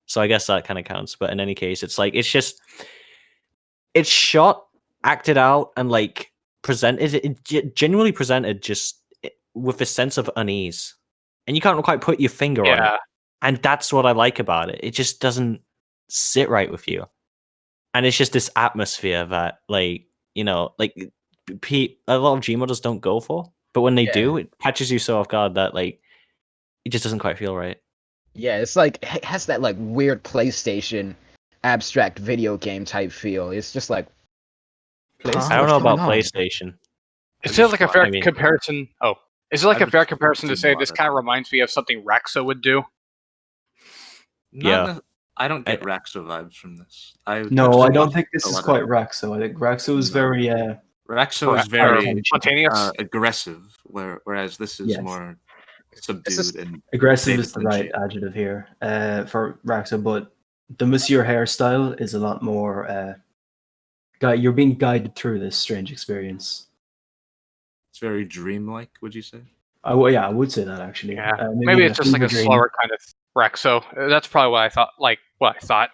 so I guess that kind of counts. But in any case, it's like it's shot, acted out, and like presented. Genuinely presented just with a sense of unease, and you can't quite put your finger on it. Yeah. And that's what I like about it. It just doesn't sit right with you, and it's just this atmosphere that like like a lot of Gmodders don't go for, but when they do, it catches you so off guard that like it just doesn't quite feel right. Yeah, it's like it has that like weird PlayStation abstract video game type feel. It's just like I don't what's know going about on? PlayStation. Is it like a fair I mean- comparison? Oh, is it like I've a fair just comparison to seen say a lot this of kind of reminds me of something Raxa would do? Yeah. I don't get I- Raxo vibes from this. No, I don't think this is quite right. Raxo. I think Raxo is No. very Raxo is Or very spontaneous. aggressive, whereas this is Yes. more subdued This is- and aggressive David is the right Lynchy. adjective here for Raxo, but the Monsieur hairstyle is a lot more. You're being guided through this strange experience. It's very dreamlike. Would you say? I would say that actually. Yeah, maybe in it's just like a fever dream. slower kind of Raxo. That's probably what I thought. Like what I thought.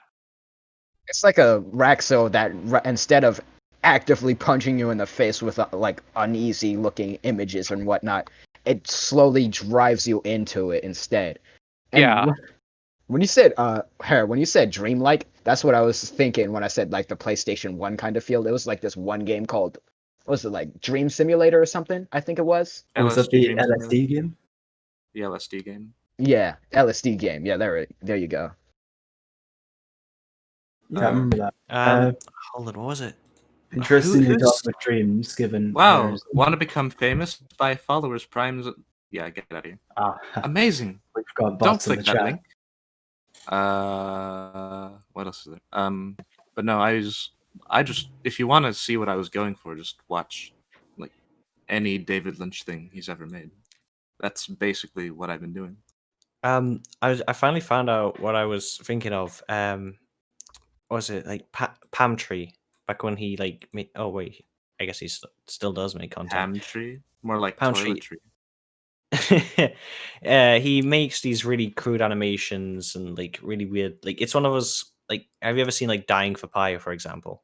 It's like a Raxo that instead of actively punching you in the face with like uneasy looking images and whatnot, it slowly drives you into it instead. And Yeah. when you said when you said dreamlike, that's what I was thinking when I said like the PlayStation 1 kind of feel. It was like this one game called what was it, like Dream Simulator or something? I think it was. Was that the Dream Simulator? LSD game? The LSD game. Yeah, LSD game. Yeah, there you go. Yeah, I remember that. Hold on, what was it? Interesting you who's- talk about dreams, given Wow, there's want to become famous by followers primes? Yeah, get out of here. Amazing. we've got Don't bots in the click that chat. link. What else is there? But no, I just if you want to see what I was going for, just watch like any David Lynch thing he's ever made. That's basically what I've been doing. I finally found out what I was thinking of. What was it like Palm Tree back when he like oh wait, I guess he still does make content. Ham tree, more like Palm toiletry. He makes these really crude animations and like really weird. Like it's one of those. Like, have you ever seen like Dying for Pyre, for example?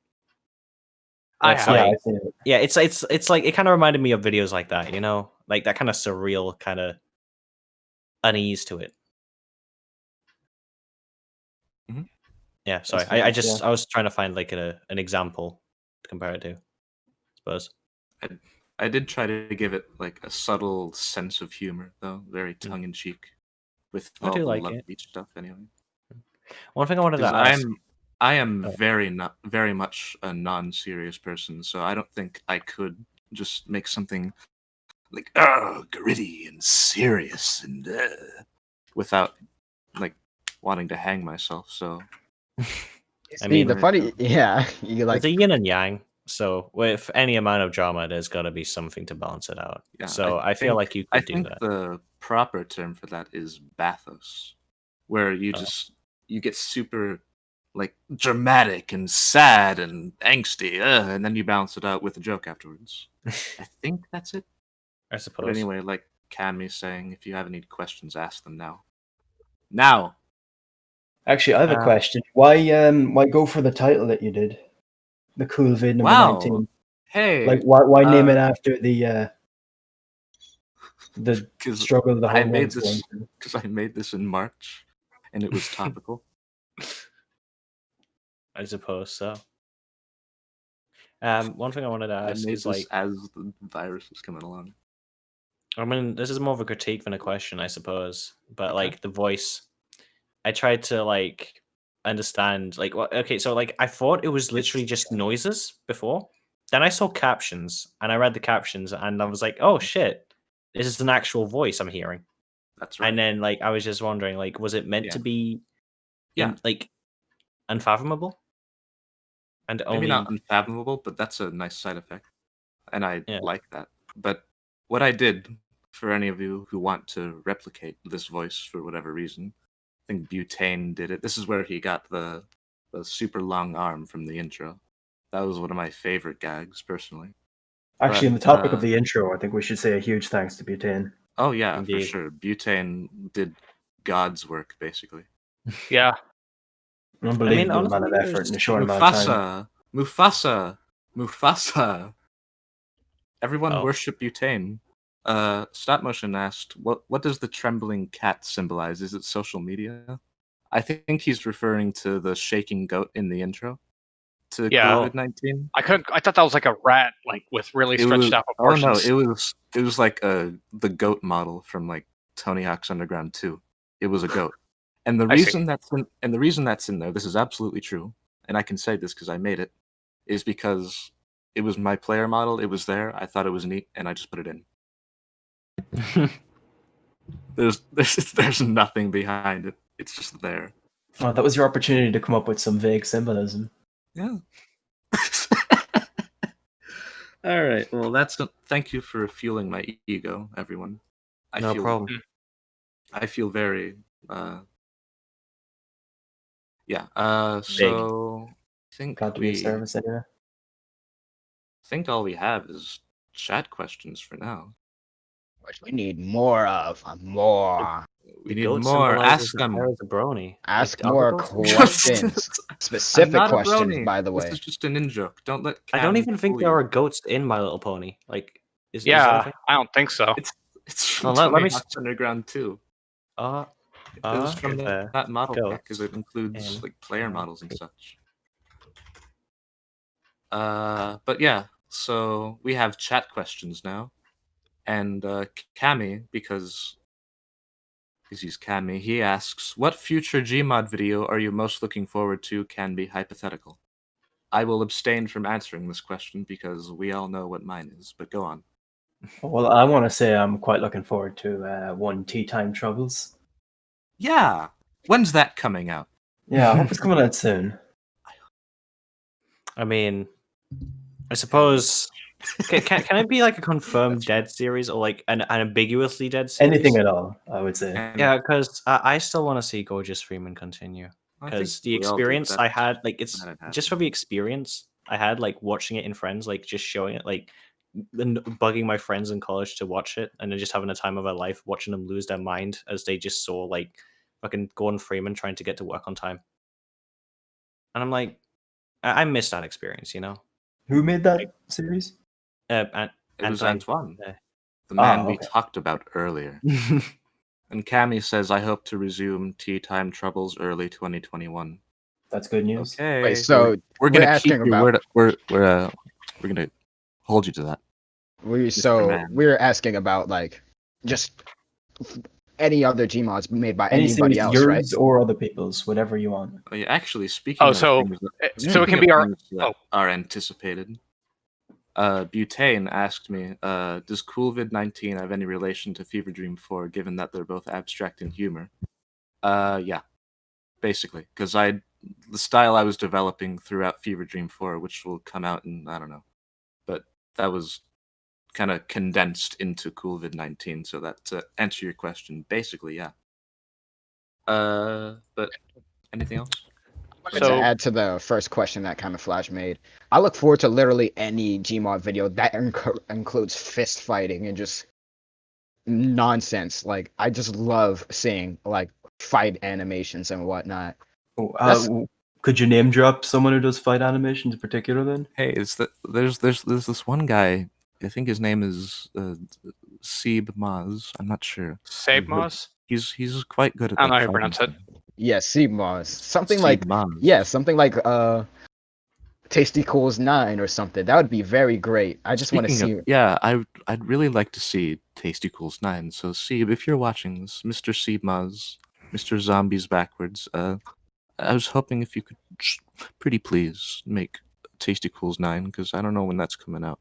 I It's have. Yeah, like I've seen it. yeah, it's like it kind of reminded me of videos like that, like that kind of surreal kind of unease to it. Mhm. Yeah, sorry, That's I fair, I was trying to find like an example to compare it to. suppose. I did try to give it like a subtle sense of humor, though, very tongue in cheek, with I all do the like Love it. Beach stuff. Anyway, One thing I wanted to because ask. I am Oh. very much a non-serious person, so I don't think I could just make something like gritty and serious and without like wanting to hang myself. So I See, mean, the funny, yeah, you it's like a yin and yang. So with any amount of drama, there's got to be something to balance it out. yeah, So I feel like you I could do think that. the proper term for that is bathos, where you Oh. just you get super like dramatic and sad and angsty, and then you balance it out with a joke afterwards. I think that's it. I But suppose. anyway, like Cammy's saying, if you have any questions, ask them now. Now, Actually, I have a question. Why go for the title that you did? The Cool Vid number wow, 19. hey, Like, why name it after the because struggle the I whole made world's going this through? because I made this in March, and it was topical. I suppose so. One thing I wanted to I ask made is this like, as the virus was coming along. I mean, this is more of a critique than a question, I suppose. But Okay. like the voice, I tried to like understand like what. Okay, so like I thought it was literally just noises before. Then I saw captions and I read the captions and I was like, oh shit, this is an actual voice I'm hearing. That's right. And then like I was just wondering, like, was it meant to be Yeah. like unfathomable? And Maybe only not unfathomable, but that's a nice side effect, and I Yeah. like that. But what I did, for any of you who want to replicate this voice for whatever reason, I think Butane did it. This is where he got the super long arm from the intro. That was one of my favorite gags, personally. Actually, But, on the topic of the intro, I think we should say a huge thanks to Butane. Oh yeah, for Indeed. sure. Butane did God's work, basically. Yeah. Unbelievable honestly, amount of effort in a short amount of time. Mufasa. Everyone Oh. worship Butane. Stop Motion asked, "What does the trembling cat symbolize? Is it social media?" I think he's referring to the shaking goat in the intro to Yeah. COVID-19. I thought that was like a rat, like with really It stretched was out oh no, proportions. it was like the goat model from like Tony Hawk's Underground 2. It was a goat. And the I see. reason that's in there, this is absolutely true, and I can say this because I made it, is because it was my player model, it was there, I thought it was neat, and I just put it in. There's nothing behind it. It's just there. Oh, that was your opportunity to come up with some vague symbolism. Yeah. All right. Well, thank you for fueling my ego, everyone. No problem. I feel very yeah. So I think Glad to be of service anyway. think all we have is chat questions for now. which we need more of. More. We The need goat more. symbolizes Ask the them. power of the brony. Ask Are the more goats symbolized? questions. I'm Specific not a questions, brony. by the This way. is just an in-joke. Don't let I don't Cam even think fool there you. are goats in My Little Pony. Like, is that a Yeah, thing? I don't think so. It's from Well, let Tony me Hawk's Underground 2. It was from the that model pack goats because it includes in like player my models and such. But yeah, so we have chat questions now, and Cammy, because he's Cammy, he asks, "What future Gmod video are you most looking forward to? Can be hypothetical." I will abstain from answering this question because we all know what mine is. But go on. Well, I want to say I'm quite looking forward to one Tea Time Troubles. Yeah, when's that coming out? Yeah, I hope it's coming out soon. I mean, I suppose. Can it be like a confirmed dead series or like an ambiguously dead series? Anything at all, I would say. And Yeah, because I still want to see Gorgeous Freeman continue. I think Because the we all do. experience I That's had, like, it's glad it happened. just for the experience I had, like, watching it in friends, like, just showing it, like, bugging my friends in college to watch it, and then just having a time of their life, watching them lose their mind as they just saw, like, fucking Gordon Freeman trying to get to work on time. And I'm like, I missed that experience, you know? Who made that series? It was Antoine, the Ah, man we okay. talked about earlier. And Cammy says, "I hope to resume Tea Time Troubles early 2021." That's good news. Okay. Wait, so we're gonna we're keep asking your about- word. We're gonna hold you to that. So Man. we're asking about like just any other Gmods made by Any anybody series, else, right? yours or other people's, whatever you want. Oh, yeah, actually, speaking Oh, of so things that, so it speaking can of be our. things that Oh, are anticipated, Butane asked me, does COVID-19 have any relation to Fever Dream 4, given that they're both abstract and humor? Yeah, basically, because the style I was developing throughout Fever Dream 4, which will come out in, I don't know, but that was kind of condensed into COVID-19, so that to answer your question, basically, yeah. But anything else? To so add to the first question that kind of Flash made, I look forward to literally any Gmod video that includes fist fighting and just nonsense. Like I just love seeing like fight animations and whatnot. Could you name drop someone who does fight animations in particular then? Hey, there's this one guy. I think his name is Seeb Maz. I'm not sure. Save Moss. He's quite good at I don't know that how you fighting pronounce it. thing. Yeah, Seamoss. Something Seeb like Maz. something like Tasty Cool's 9 or something. That would be very great. I just want to Speaking of, see. yeah, I'd really like to see Tasty Cool's 9. So Seeb, if you're watching this, Mr. Seeb Maz, Mr. Zombies Backwards, I was hoping if you could pretty please make Tasty Cool's 9, because I don't know when that's coming out.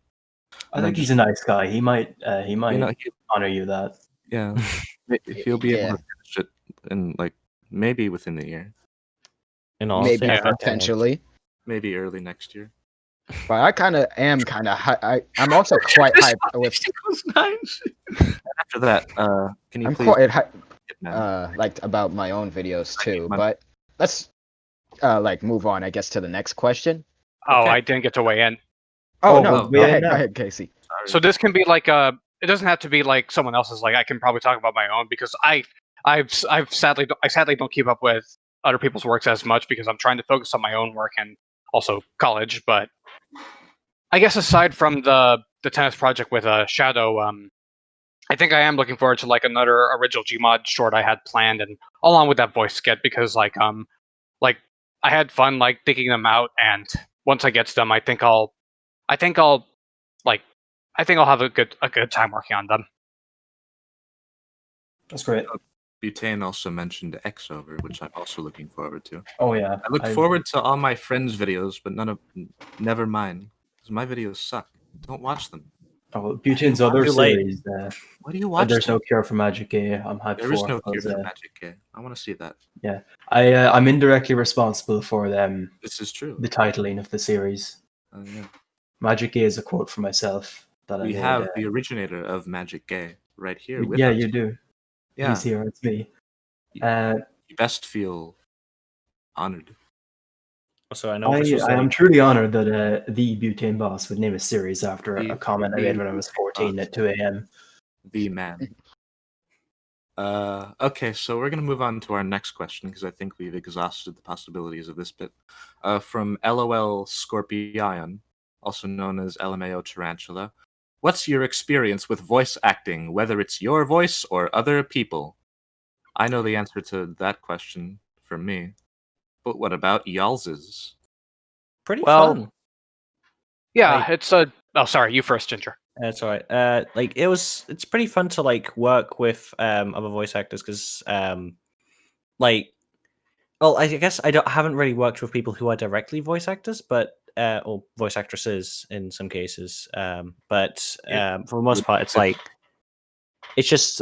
I And think then he's a nice guy. He might he, honor you that. yeah, he'll be able Yeah, to finish it in like maybe within the year, In all maybe Yeah. potentially. maybe early next year. But I am kind of I'm also quite hyped with. After that, can you I'm please quite hyped man, like about my own videos I need too. money. But let's like move on, I guess, to the next question. Oh, Okay. I didn't get to weigh in. Oh, Oh, no, well, go yeah, ahead, no. go ahead, Casey. Sorry. So this can be like it doesn't have to be like someone else's. Like I can probably talk about my own because I sadly don't keep up with other people's works as much because I'm trying to focus on my own work and also college. But I guess aside from the tennis project with Shadow, I think I am looking forward to like another original Gmod short I had planned, and along with that voice skit because like I had fun like thinking them out, and once I get to them, I think I'll like I think I'll have a good time working on them. That's great. Butane also mentioned Xover, which I'm also looking forward to. Oh yeah. I look forward to all my friends' videos, but never mine, because my videos suck. Don't watch them. Oh, Butane's other Too late. series. Why do you watch There's them? no cure for Magic A. I'm hyped There is for no cure because, for Magic Gay. I want to see that. I'm indirectly responsible for them This is true. the titling of the series. Yeah. Magic A is a quote for myself that We I made. have the originator of Magic Gay right here with yeah, us. you do. Yeah. He's here. It's me. You best feel honored. So I know I this was am like, truly honored that the Butane Boss would name a series after The- a comment I the made when I was 14 Boss. at 2 a.m. The man. Okay, so we're gonna move on to our next question because I think we've exhausted the possibilities of this bit. From LOL Scorpion, also known as LMAO Tarantula. What's your experience with voice acting, whether it's your voice or other people? I know the answer to that question from me, but what about y'all's? pretty Well, fun. Yeah, Like- it's a. Oh, sorry, you first, Ginger. That's all right. Like it's pretty fun to like work with other voice actors because like well I guess I haven't really worked with people who are directly voice actors, but or voice actresses in some cases. But for the most part, it's like it's just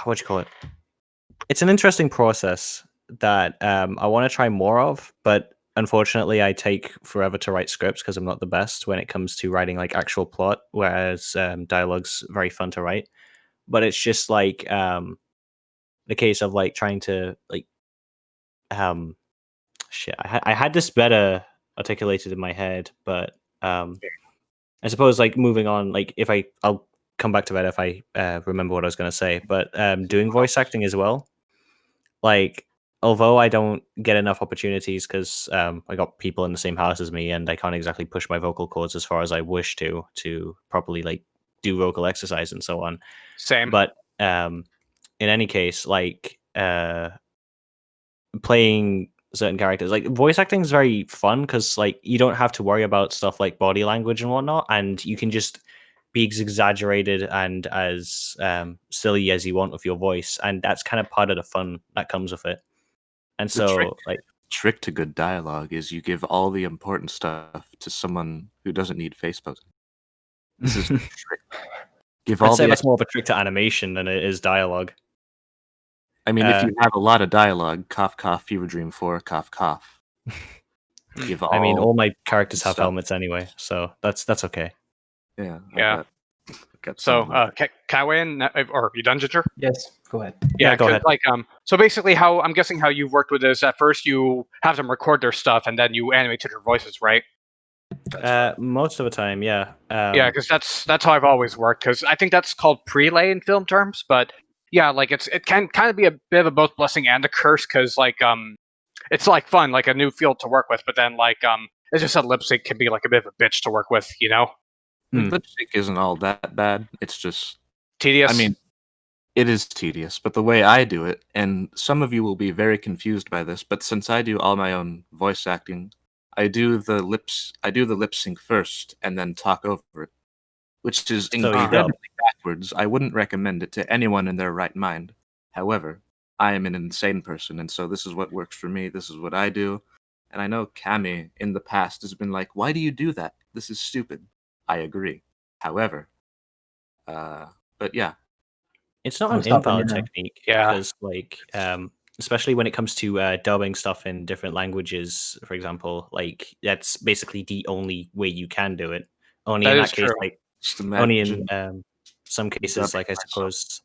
what do you call it? It's an interesting process that I want to try more of, but unfortunately, I take forever to write scripts because I'm not the best when it comes to writing like actual plot. Whereas dialogue's very fun to write, but it's just like the case of like trying to like um shit. I had this better articulated in my head, but I suppose like moving on, like if I'll come back to that if I remember what I was going to say, but doing voice acting as well. Like, although I don't get enough opportunities because I got people in the same house as me, and I can't exactly push my vocal cords as far as I wish to properly like do vocal exercise and so on. Same. But in any case, like playing certain characters. Like voice acting is very fun because like you don't have to worry about stuff like body language and whatnot, and you can just be as exaggerated and as silly as you want with your voice, and that's kind of part of the fun that comes with it. And The trick, so, like, trick to good dialogue is you give all the important stuff to someone who doesn't need face posing. This is the trick. Give I'd all say the. that's more of a trick to animation than it is dialogue. I mean, if you have a lot of dialogue, cough, cough, fever dream 4, cough, cough. Give I mean, all my characters have stuff. helmets anyway, so that's okay. Yeah. Yeah. So, can I weigh in, or are you done, Ginger? Yes, go ahead. Yeah, go ahead. Like, so basically, how I'm guessing how you've worked with this. At first, you have them record their stuff, and then you animate to their voices, right? Most of the time, yeah. Yeah, because that's how I've always worked. Because I think that's called prelay in film terms. But yeah, like it can kind of be a bit of a both blessing and a curse. Because like it's like fun, like a new field to work with. But then like it's just that lip sync can be like a bit of a bitch to work with, you know. Lip sync isn't all that bad. It's just tedious. I mean, it is tedious, but the way I do it, and some of you will be very confused by this, but since I do all my own voice acting, I do the lip sync first and then talk over it, which is incredibly backwards. I wouldn't recommend it to anyone in their right mind. However, I am an insane person, and so this is what works for me. This is what I do. And I know Cami in the past has been like, "Why do you do that? This is stupid." I agree. However, but yeah, it's not an invalid technique. Yeah, because like especially when it comes to dubbing stuff in different languages, for example, like that's basically the only way you can do it. Only that in is that case, true. like just only imagine in some cases, dubbing like I myself. suppose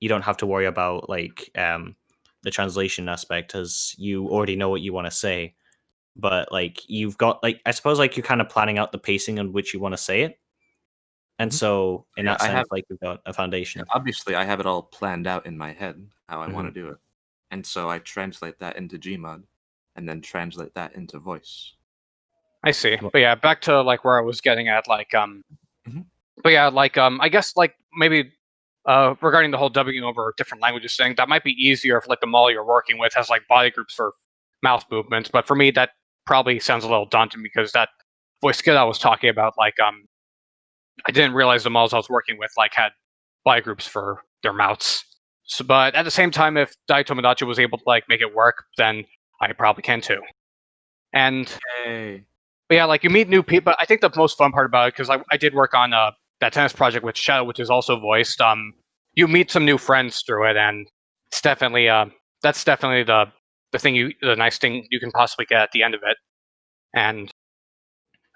you don't have to worry about like the translation aspect, as you already know what you want to say. But like you've got like I suppose like you're kind of planning out the pacing on which you want to say it, and so in Yeah, that sense, like we've got a foundation. obviously I have it all planned out in my head how I want Mhm. to do it, and so I translate that into Gmod, and then translate that into voice. I see. But yeah, back to like where I was getting at, like Mhm. but yeah, like I guess like maybe regarding the whole dubbing over different languages thing, that might be easier if like the model you're working with has like body groups for mouth movements. But for me, that probably sounds a little daunting because that voice skill I was talking about, like I didn't realize the models I was working with like had body groups for their mouths. So, but at the same time, if Dai Tomodachi was able to like make it work, then I probably can too. And Hey. but yeah, like you meet new people. I think the most fun part about it, because I did work on that tennis project with Shadow, which is also voiced. You meet some new friends through it, and it's definitely that's definitely the nice thing you can possibly get at the end of it. And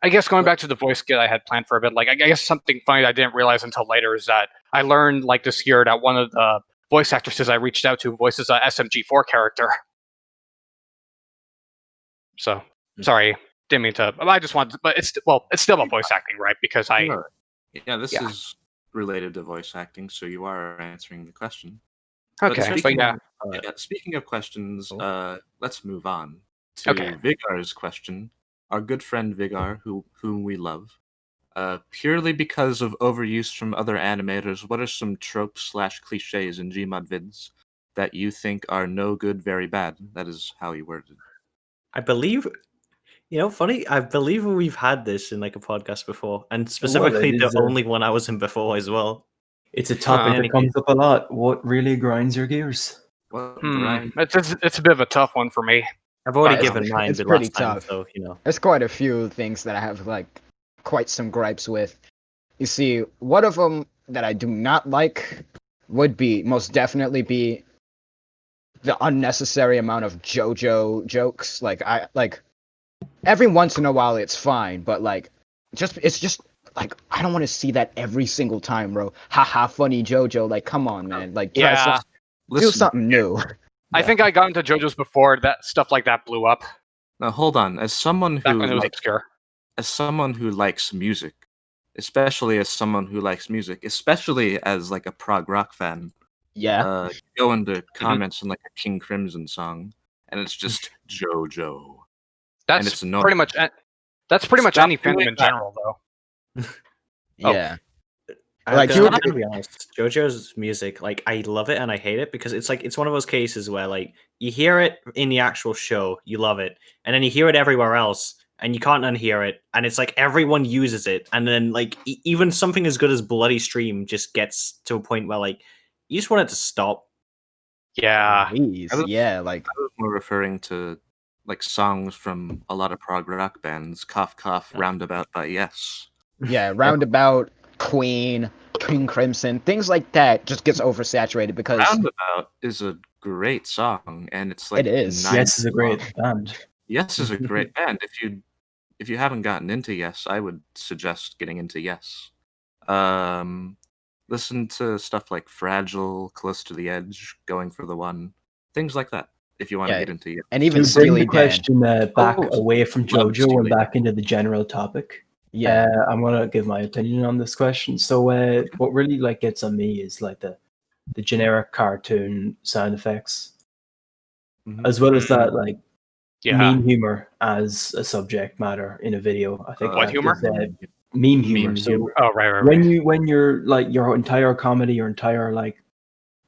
I guess going back to the voice kit I had planned for a bit, like I guess something funny that I didn't realize until later is that I learned like this year that one of the voice actresses I reached out to voices a SMG4 character. So sorry, didn't mean to. I just wanted, but it's still about voice acting, right? Because This is related to voice acting, so you are answering the question. Okay, but yeah. Speaking of questions, let's move on to Okay. Vigar's question. Our good friend Vigar, whom we love, purely because of overuse from other animators, what are some tropes/cliches in Gmod vids that you think are no good, very bad? That is how he worded it. I believe, funny. I believe we've had this in like a podcast before, and specifically the only one I was in before as well. It's a topic that comes up a lot. What really grinds your gears? It's a bit of a tough one for me. I've already given mine. It's the pretty last time, tough. so there's quite a few things that I have like quite some gripes with. You see, one of them that I do not like would be most definitely be the unnecessary amount of JoJo jokes. Like every once in a while it's fine, but like it's just like I don't want to see that every single time, bro. Haha, funny JoJo. Like, come on, man. Like, do something new. I think I got into JoJo's before that stuff like that blew up. Now hold on, as someone Back when it was obscure. As someone who likes music, especially as like a prog rock fan. Yeah. Go into comments on like a King Crimson song, and it's just JoJo. That's pretty much. That's pretty much any fandom in general, though. Yeah. Like, I'm you gonna be honest, JoJo's music, like I love it and I hate it because it's like it's one of those cases where like you hear it in the actual show, you love it, and then you hear it everywhere else and you can't unhear it, and it's like everyone uses it, and then like even something as good as Bloody Stream just gets to a point where like you just want it to stop. Yeah. please, yeah, like I was more referring to like songs from a lot of prog rock bands. Cough Cough Roundabout by Yes. yeah, Roundabout, Queen, King Crimson, things like that just gets oversaturated because Roundabout is a great song, and it's like it is. 9 Yes is a great long. band. Yes is a great band. If you haven't gotten into Yes, I would suggest getting into Yes. Um, listen to stuff like Fragile, Close to the Edge, Going for the One, things like that. If you want to Yeah, get into Yes. and even To bring the Steely Dan. question back Oh, away from love JoJo and Steely back into the general topic, Yeah, I'm gonna give my opinion on this question. So, what really like gets on me is like the generic cartoon sound effects, Mhm. as well as that like Yeah. meme humor as a subject matter in a video. I think What that humor? is, meme humor. Meme So humor. Oh, right. when you're like your entire comedy, your entire like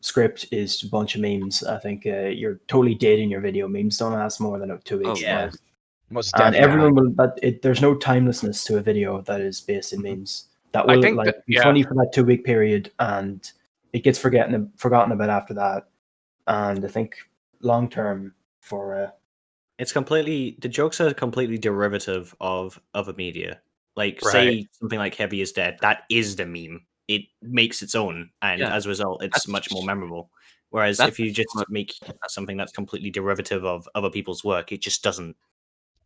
script is a bunch of memes, I think you're totally dating your video. Memes don't last more than 2 weeks. Oh, yeah, most. most And definitely. everyone will. There's no timelessness to a video that is based in Mhm. memes. That I will think like that- be yeah. funny for that 2 week period, and it gets forgotten about after that. And I think long term for It's completely the jokes are completely derivative of other media. Like Right. say something like Heavy is Dead, that is the meme. It makes its own, and Yeah, as a result, it's that's much more just- memorable. Whereas that's if you just what- make something that's completely derivative of other people's work, it just doesn't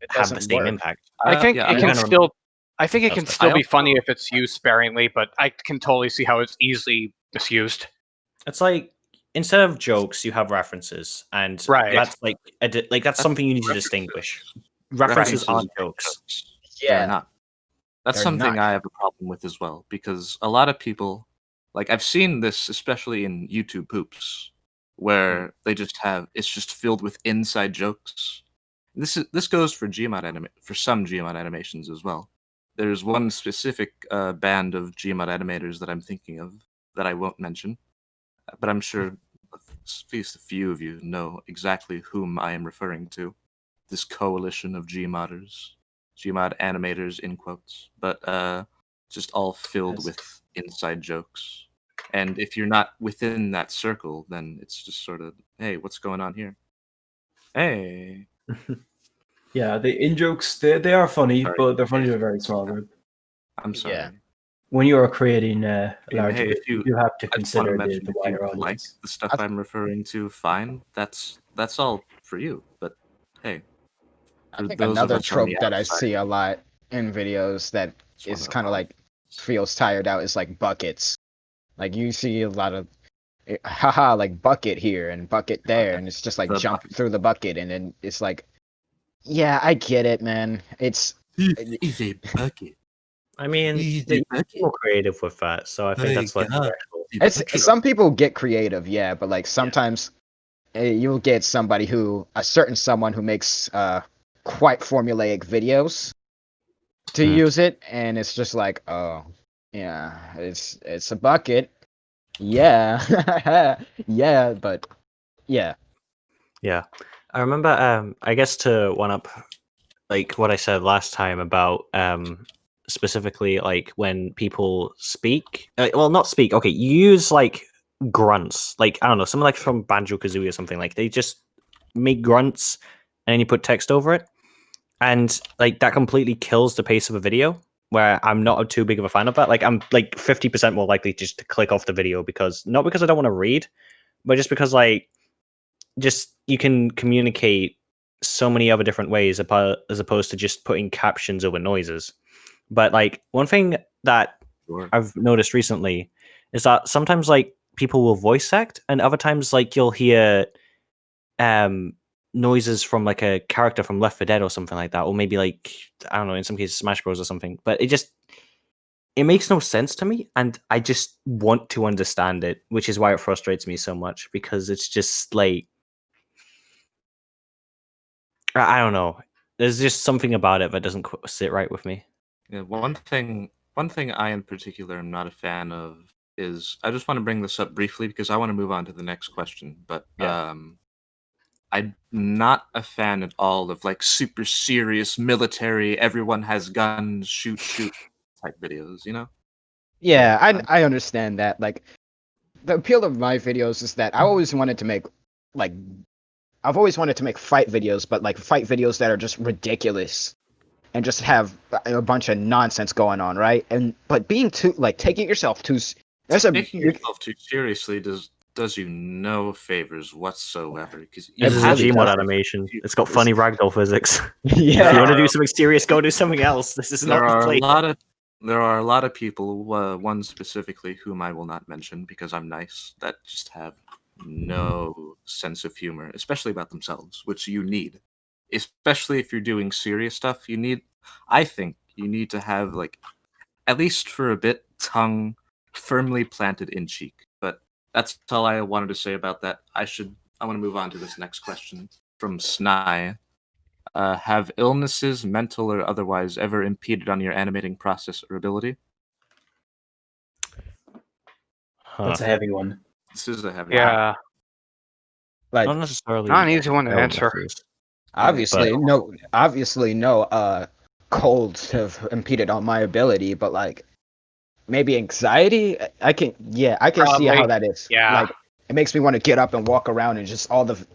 It have the doesn't same work. impact. I think yeah, it I can also- still. I think it Oh, can sorry. still I be also- funny if it's used sparingly, but I can totally see how it's easily misused. It's like instead of jokes, you have references, and Right. that's like that's something you need to distinguish. References aren't jokes. They're Yeah, not. That's they're something not. I have a problem with as well, because a lot of people, like I've seen this especially in YouTube poops, where they just have it's just filled with inside jokes. This goes for for some Gmod animations as well. There's one specific band of Gmod animators that I'm thinking of that I won't mention, but I'm sure at least a few of you know exactly whom I am referring to. This coalition of Gmodders, Gmod animators in quotes, but just all filled Yes. with inside jokes. And if you're not within that circle, then it's just sort of, hey, what's going on here? Hey, yeah, the in jokes they are funny, Sorry. but they're funny to a very small group. I'm sorry. Yeah. When you are creating a And larger hey, group, if you- you have to I just want to consider mention the if you wider like audience. the stuff I'm referring to, fine. That's all for you. But hey, I for think those of another us on the trope that I outside, see a lot in videos that just wanna is kind of like apologize. feels tired out is like buckets. Like you see a lot of haha like bucket here and bucket there, and it's just like The jump through the bucket, and then it's like, yeah, I get it, man. It's He's a bucket. I mean, He's they a bucket. more creative with that, so I think that's like God. it's some people get creative, yeah, but like sometimes you'll get a certain someone who makes quite formulaic videos to Hmm. use it, and it's just like, oh, yeah, it's a bucket, yeah, yeah, but yeah, Yeah, I remember. I guess to one up, like what I said last time about specifically like when people speak. Well, not speak. Okay, you use like grunts. Like I don't know, something like from Banjo Kazooie or something. Like they just make grunts, and then you put text over it, and like that completely kills the pace of a video. Where I'm not too big of a fan of that. Like I'm like 50% more likely just to click off the video because not because I don't want to read, but just because like just you can communicate so many other different ways as opposed to just putting captions over noises. But like one thing that Sure. I've noticed recently is that sometimes like people will voice act and other times like you'll hear noises from like a character from Left 4 Dead or something like that, or maybe like I don't know, in some cases Smash Bros or something. But it makes no sense to me, and I just want to understand it, which is why it frustrates me so much because it's just like I don't know. There's just something about it that doesn't sit right with me. Yeah, one thing I in particular am not a fan of is I just want to bring this up briefly because I want to move on to the next question. But Yeah. I'm not a fan at all of like super serious military, everyone has guns, shoot, shoot type videos, you know? Yeah, I'm- I understand that. Like the appeal of my videos is that I always wanted to make like I've always wanted to make fight videos, but like fight videos that are just ridiculous and just have a bunch of nonsense going on, right? And but being too like taking yourself too there's a Taking yourself too seriously does you no favors whatsoever because you This is a have to Gmod have animation. you- It's got funny ragdoll physics. If yeah. you want to do something serious, go do something else. This is not there the are a place. lot of people, one specifically whom I will not mention because I'm nice, that just have no sense of humor, especially about themselves, which you need. Especially if you're doing serious stuff, I think you need to have like at least for a bit tongue firmly planted in cheek. But that's all I wanted to say about that. I want to move on to this next question from Snai. Have illnesses, mental or otherwise, ever impeded on your animating process or ability? That's a heavy one. This is a heavy one. Yeah. Like Not necessarily. Not an easy one to answer. illnesses. obviously no colds have impeded on my ability, but like maybe anxiety, I can see how Probably. that is. Yeah. Like it makes me want to get up and walk around and just all the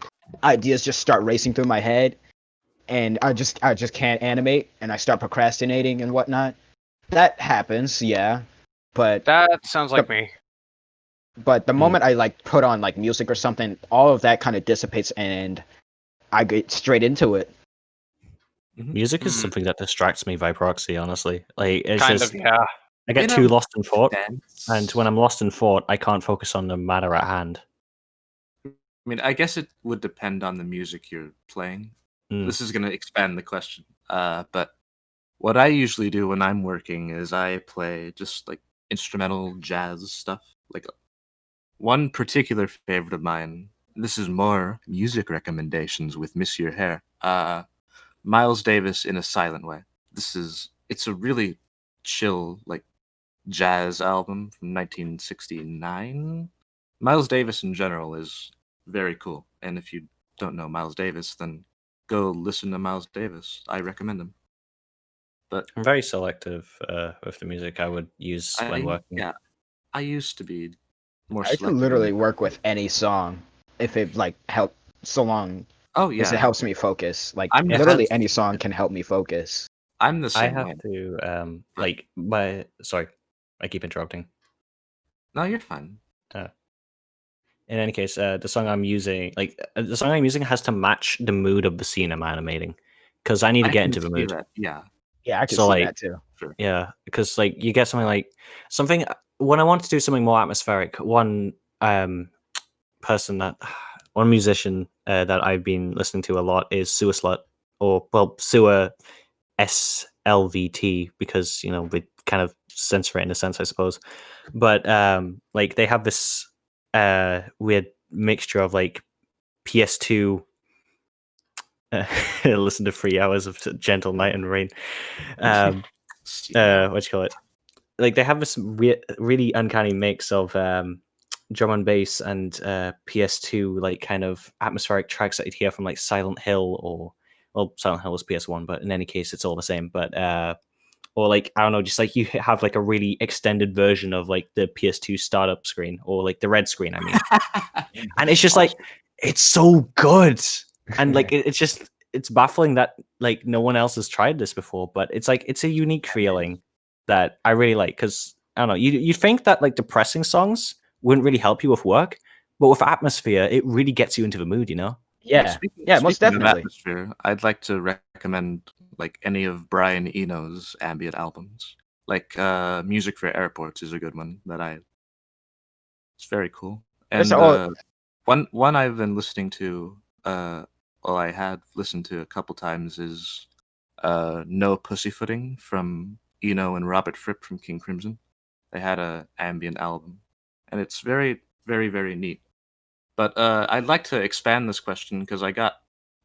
ideas just start racing through my head and I just can't animate and I start procrastinating and whatnot. That happens, yeah. But That sounds like me. the moment I like put on like music or something, all of that kind of dissipates and I get straight into it. Music is something that distracts me by proxy, honestly. Like it's Kind just of, yeah. I get In too a lost in thought, sense. and when I'm lost in thought, I can't focus on the matter at hand. I mean, I guess it would depend on the music you're playing. This is going to expand the question. But what I usually do when I'm working is I play just like instrumental jazz stuff. Like one particular favorite of mine. This is more music recommendations with Monsieur Hair. Miles Davis in a Silent Way. It's a really chill like jazz album from 1969. Miles Davis in general is very cool, and if you don't know Miles Davis, then go listen to Miles Davis. I recommend him. But I'm very selective with the music I would use when working. yeah, I used to be more I can selective. literally work with any song if it like help so long Oh as it yeah, helps me focus. Like I'm literally the- any song can help me focus. I'm the I same have way. to Right. sorry, I keep interrupting. No, you're fine. In any case, the song I'm using, the song I'm using, has to match the mood of the scene I'm animating, because I need to I get can into the see mood. that. Yeah, Yeah, I can So see like, that too. sure. yeah, because like you get something when I want to do something more atmospheric. One person that one musician that I've been listening to a lot is Sewer Slut, or well, Sewer SLVT, because we kind of censor it in a sense, I suppose. But like they have this weird mixture of like PS2. Listen to 3 hours of Gentle Night and Rain. What you call it? Like they have this really uncanny mix of drum and bass and PS2 like kind of atmospheric tracks that you'd hear from like Silent Hill, or well, Silent Hill was PS1, but in any case, it's all the same. But or like I don't know, just like you have like a really extended version of like the PS2 startup screen, or like the red screen, I mean. And it's just like it's so good, and like it's baffling that like no one else has tried this before, but it's like it's a unique feeling that I really like, because I don't know, you think that like depressing songs wouldn't really help you with work, but with atmosphere it really gets you into the mood, Yeah, yeah, most Speaking of definitely. atmosphere, I'd like to recommend like any of Brian Eno's ambient albums. Like Music for Airports is a good one it's very cool. There's And all one I've been listening to I had listened to a couple times is No Pussyfooting from Eno and Robert Fripp from King Crimson. They had a ambient album, and it's very, very, very neat. But I'd like to expand this question because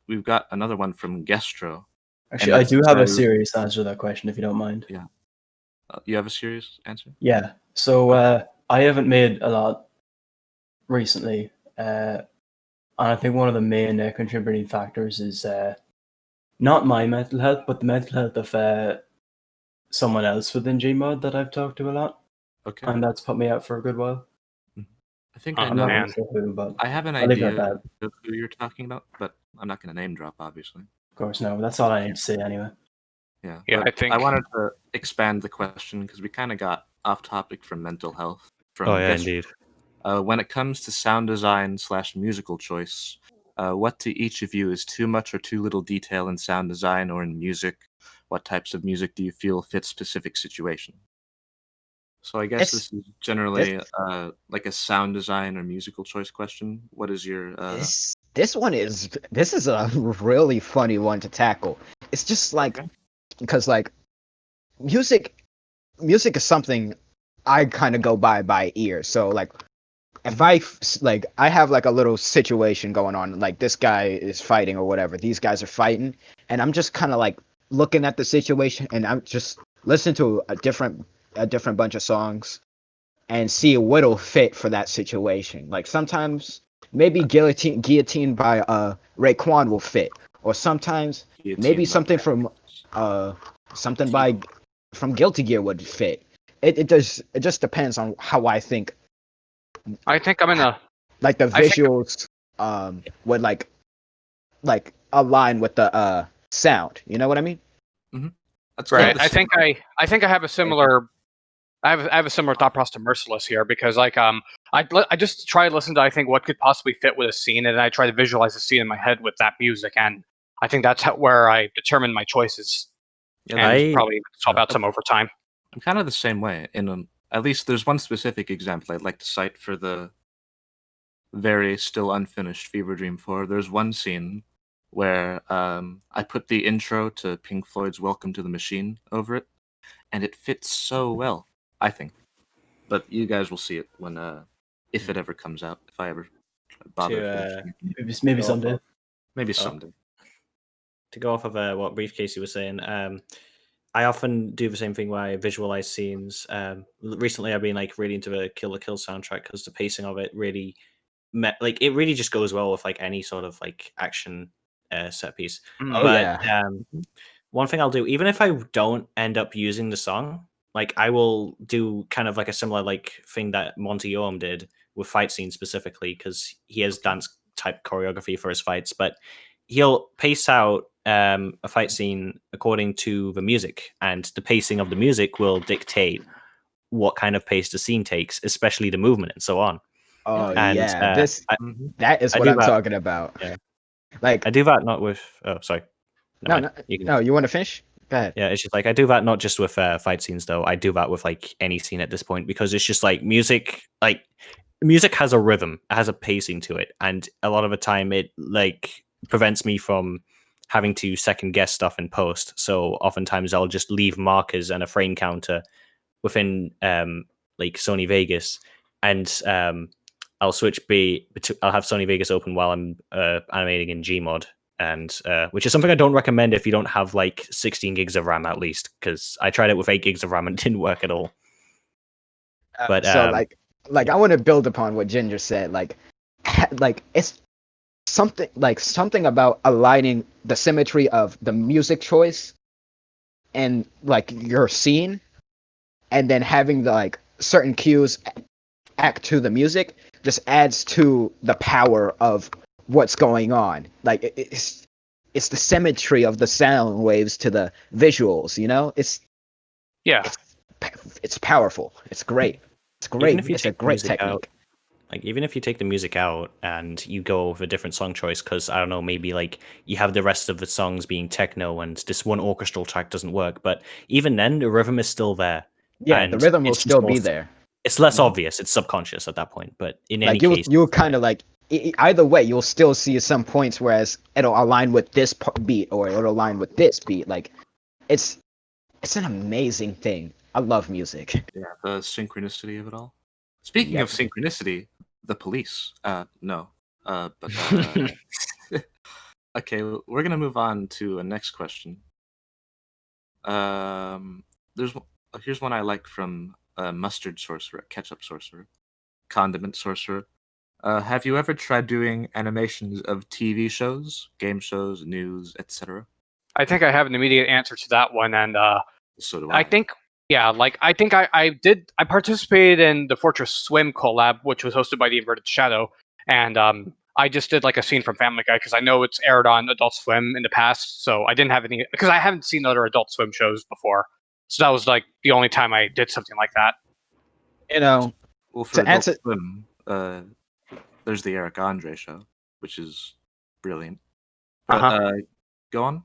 we've got another one from Gestro. Actually, I do have a says- serious answer to that question if you don't mind. Yeah. You have a serious answer? Yeah. So I haven't made a lot recently, and I think one of the main contributing factors is not my mental health, but the mental health of someone else within Gmod that I've talked to a lot, Okay. and that's put me out for a good while. I think Oh, I I'm not know. really sure who, but I have an I'll leave it at idea that. of who you're talking about, but I'm not going to name drop, obviously. Of course, no. That's all I need to say anyway. Yeah, Yeah, but I think. I wanted to expand the question because we kind of got off topic from mental health. From Oh yeah, guest indeed. when it comes to sound design / musical choice, what to each of you is too much or too little detail in sound design or in music? What types of music do you feel fit specific situation? So I guess This this is this generally like a sound design or musical choice question. What is your this is a really funny one to tackle. It's just like okay? because like music music is something I kind of go by ear. So like if Mhm. like I have like a little situation going on, like this guy is fighting or whatever, these guys are fighting, and I'm just kind of like looking at the situation, and I'm just listening to a different bunch of songs and see what'll fit for that situation. Like sometimes maybe Guillotine by Raekwon will fit, or sometimes maybe Guillotine by something from uh something by from Guilty Gear would fit. It just depends on how I think I think I'm in a. like the I think. visuals would like align with the sound. You know what I mean? Mhm. That's kind of Right. the I same. think I think I have a similar. I have a similar thought process to Merciless here because I just try to listen to I think what could possibly fit with a scene and then I try to visualize the scene in my head with that music and I think that's where I determine my choices Yeah, and I probably swap out some over time. I'm kind of the same way. At least there's one specific example I'd like to cite for the very still unfinished Fever Dream 4. There's one scene where I put the intro to Pink Floyd's Welcome to the Machine over it, and it fits so well, I think. But you guys will see it when if it ever comes out, if I ever bother to finishing it. Maybe go off someday. of, Maybe oh, someday. to go off of what Briefcasey was saying. I often do the same thing where I visualize scenes. Recently, I've been like really into the Kill la Kill soundtrack because the pacing of it really, like it really just goes well with like any sort of like action set piece. Mm. Oh But yeah. one thing I'll do, even if I don't end up using the song, like I will do kind of like a similar like thing that Monty Oum did with fight scenes specifically because he has dance type choreography for his fights, but he'll pace out a fight scene according to the music, and the pacing of the music will dictate what kind of pace the scene takes, especially the movement and so on. Oh And yeah. This Mhm. that is I what do I'm that. talking about. Yeah, I Like do that not with. Oh, sorry. Never no mind. no You can. no. You want to finish? Go ahead. Yeah, it's just like I do that not just with fight scenes though. I do that with like any scene at this point because it's just like music. Like music has a rhythm, it has a pacing to it, and a lot of the time it like prevents me from having to second guess stuff in post. So oftentimes I'll just leave markers and a frame counter within like Sony Vegas, and I'll switch I'll have Sony Vegas open while I'm animating in Gmod, and which is something I don't recommend if you don't have like 16 gigs of RAM at least, because I tried it with 8 gigs of RAM and it didn't work at all. But So like yeah, I want to build upon what Ginger said. Like like it's something about aligning the symmetry of the music choice and like your scene, and then having the like certain cues act to the music just adds to the power of what's going on. Like it's the symmetry of the sound waves to the visuals. You know, Yeah. it's it's powerful. It's great. It's even great. if you It's a take the great music out, technique. like even if you take the music out and you go with a different song choice, because I don't know, maybe like you have the rest of the songs being techno and this one orchestral track doesn't work, but even then the rhythm is still there, Yeah, the and rhythm will it's just still more. be there. It's less Mhm. obvious. It's subconscious at that point, but in any Like case, you'll kind of like either way you'll still see some points whereas it'll align with this beat or it'll align with this beat. Like it's it's an amazing thing. I love music. Yeah, the synchronicity of it all. Speaking of Yep. synchronicity, the police. No. But okay, we're gonna move on to a next question. Um, there's here's one I like from Mustard Sorcerer, Ketchup Sorcerer, Condiment Sorcerer. Have you ever tried doing animations of TV shows, game shows, news, etc.? I think I have an immediate answer to that one, and So do I I. think, yeah, like I think I did. I participated in the Fortress Swim collab, which was hosted by the Inverted Shadow, and I just did like a scene from Family Guy because I know it's aired on Adult Swim in the past, so I didn't have any because I haven't seen other Adult Swim shows before, so that was like the only time I did something like that. You know, Well, for to Adult answer, Swim, there's the Eric Andre show, which is brilliant. But Uh-huh. go on.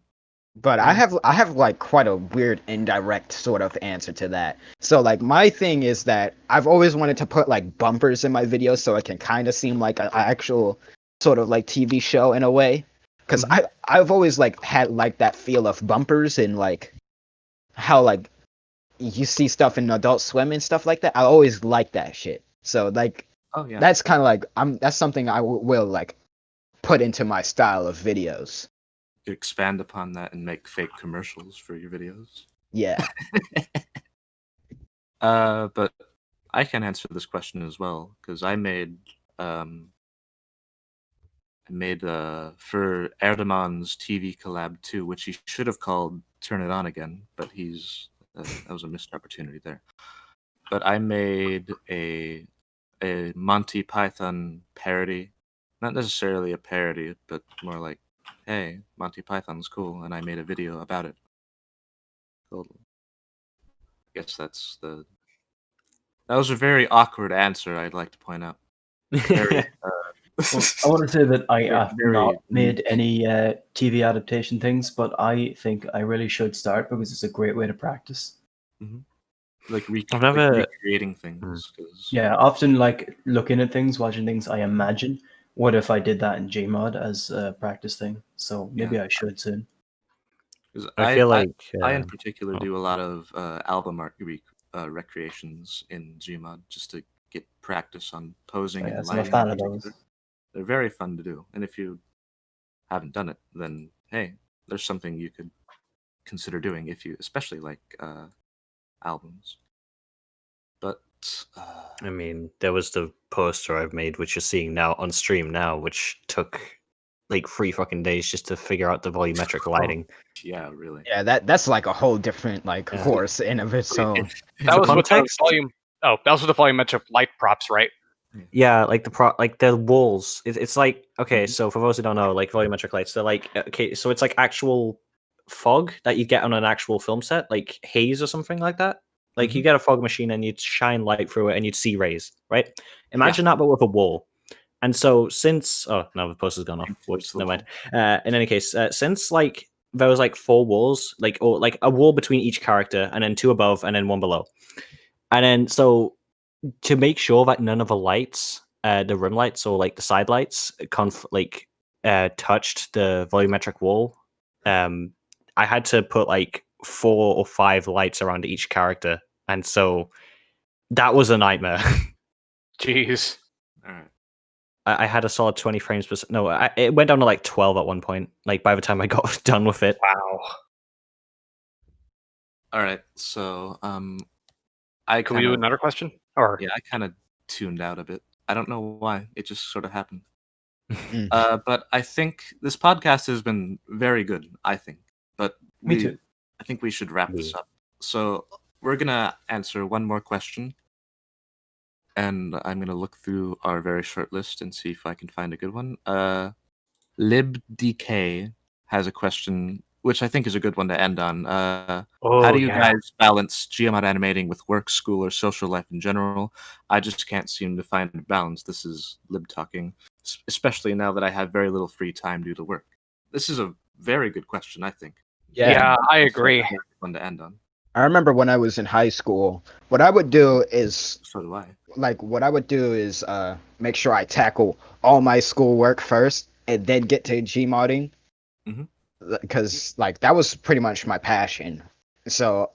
but I have like quite a weird indirect sort of answer to that. So like my thing is that I've always wanted to put like bumpers in my videos so it can kind of seem like an actual sort of like TV show in a way. Because Mhm. I've always like had like that feel of bumpers and like how like you see stuff in Adult Swim and stuff like that. I always like that shit. So like Oh yeah. that's kind of like that's something I will like put into my style of videos. Expand upon that and make fake commercials for your videos. Yeah. But I can answer this question as well because I made for Erdogan's TV collab too, which he should have called "Turn It On Again," but that was a missed opportunity there. But I made a Monty Python parody, not necessarily a parody, but more like, "Hey, Monty Python's cool," and I made a video about it. Cool. I guess that was a very awkward answer. I'd like to point out. Very, Well, I want to say that I have not very made unique. any TV adaptation things, but I think I really should start because it's a great way to practice. Like I've never. recreating things. 'Cause, Yeah, often like looking at things, watching things, I imagine what if I did that in Gmod as a practice thing. So maybe I should soon. 'cause I feel like. I in particular Oh. do a lot of album art recreations in Gmod just to get practice on posing So, yeah, and so I'm a lighting in fan of those. particular. They're very fun to do, and if you haven't done it, then hey, there's something you could consider doing if you especially like albums. But I mean, there was the poster I've made, which you're seeing now on stream now, which took like 3 fucking days just to figure out the volumetric lighting. yeah, really. Yeah, that's like a whole different like Yeah. course in of its own. That was with the context? volume. Oh, that was with the volumetric light props, right? Yeah, like the walls. It's like okay. Mhm. So for those who don't know, like volumetric lights, they're like okay. So it's like actual fog that you get on an actual film set, like haze or something like that. Like you get a fog machine and you'd shine light through it and you'd see rays, right? Imagine that, but with a wall. And so since no, the poster's gone off. Towards Whoops, the never mind. In any case, since like there was like 4 walls, like or like a wall between each character, and then 2 above, and then 1 below, and then so to make sure that none of the lights, the rim lights or like the side lights, touched the volumetric wall, I had to put like 4 or 5 lights around each character, and so that was a nightmare. Jeez. All right. I had a solid 20 frames per no, it went down to like 12 at one point. Like by the time I got done with it. Wow. All right. So Can we do another question? Or I kind of tuned out a bit. I don't know why. It just sort of happened. Mm. But I think this podcast has been very good. I think, but Me too. I think we should wrap this up. So we're gonna answer one more question, and I'm gonna look through our very short list and see if I can find a good one. LibDK has a question, which I think is a good one to end on. How do you guys balance Gmod animating with work, school, or social life in general? I just can't seem to find a balance. This is Lib talking, especially now that I have very little free time due to work. This is a very good question, I think. Yeah, I agree. One to end on. I remember when I was in high school, what I would do is So do I. like what I would do is make sure I tackle all my schoolwork first and then get to Gmodding. Mhm. Because like that was pretty much my passion. So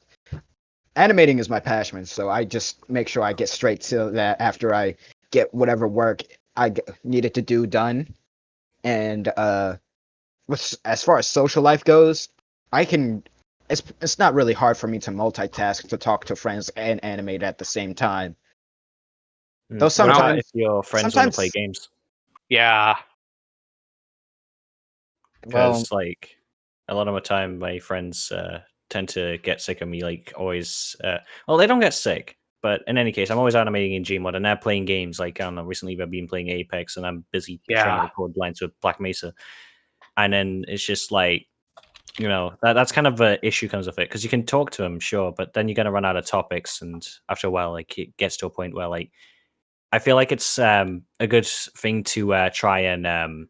animating is my passion, so I just make sure I get straight to that after I get whatever work needed to do done. And as far as social life goes, I can it's not really hard for me to multitask, to talk to friends and animate at the same time. Though What about sometimes if your friends want to play sometimes games? Yeah. well Because like a lot of the time, my friends tend to get sick of me. Like always, well, they don't get sick, but in any case, I'm always animating in Gmod, and they're playing games. Like I don't know, recently I've been playing Apex, and I'm busy trying to Yeah. record lines with Black Mesa, and then it's just like, you know, that's kind of an issue comes with it, because you can talk to them, sure, but then you're gonna run out of topics, and after a while, like it gets to a point where like I feel like it's a good thing to try and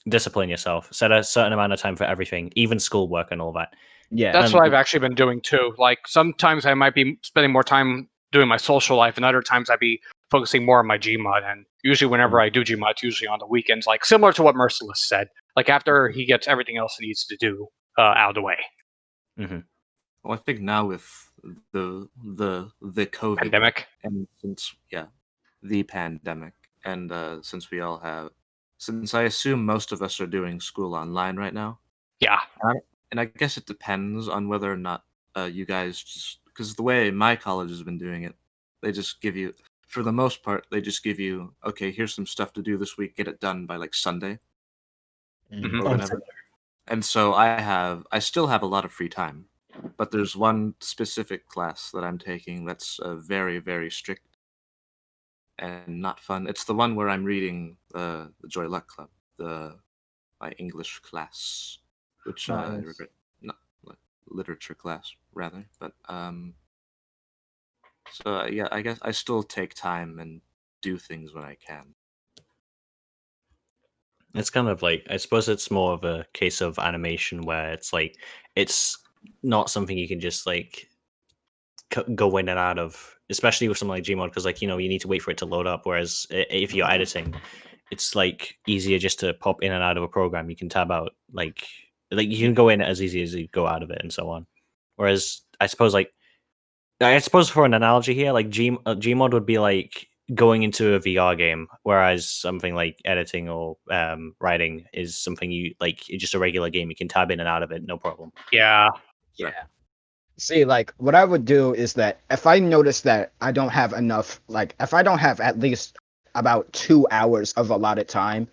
discipline yourself. Set a certain amount of time for everything, even schoolwork and all that. yeah. That's And what I've actually been doing too. Like sometimes I might be spending more time doing my social life, and other times I'd be focusing more on my Gmod. And usually, whenever I do Gmod, it's usually on the weekends. Like similar to what Merciless said. Like after he gets everything else he needs to do out of the way. Mhm. Well, I think now with the COVID Pandemic. and since the pandemic, and since I assume most of us are doing school online right now, Yeah. and I guess it depends on whether or not you guys just, because the way my college has been doing it, they just give you, for the most part, they just give you, okay, here's some stuff to do this week, get it done by like Sunday Mhm. or whatever. And so I still have a lot of free time, but there's one specific class that I'm taking that's very, very strict and not fun. It's the one where I'm reading the Joy Luck Club, my English class, which I Nice. regret, not like, literature class rather. But so yeah, I guess I still take time and do things when I can. It's kind of like, I suppose it's more of a case of animation where it's like it's not something you can just like go in and out of, especially with something like Gmod, because like, you know, you need to wait for it to load up. Whereas if you're editing, it's like easier just to pop in and out of a program. You can tab out like you can go in as easy as you go out of it, and so on. Whereas I suppose for an analogy here, like Gmod would be like going into a VR game, whereas something like editing or writing is something you like. It's just a regular game. You can tab in and out of it, no problem. Yeah. Yeah. See, like what I would do is that if I notice that I don't have enough, like if I don't have at least about 2 hours of allotted time,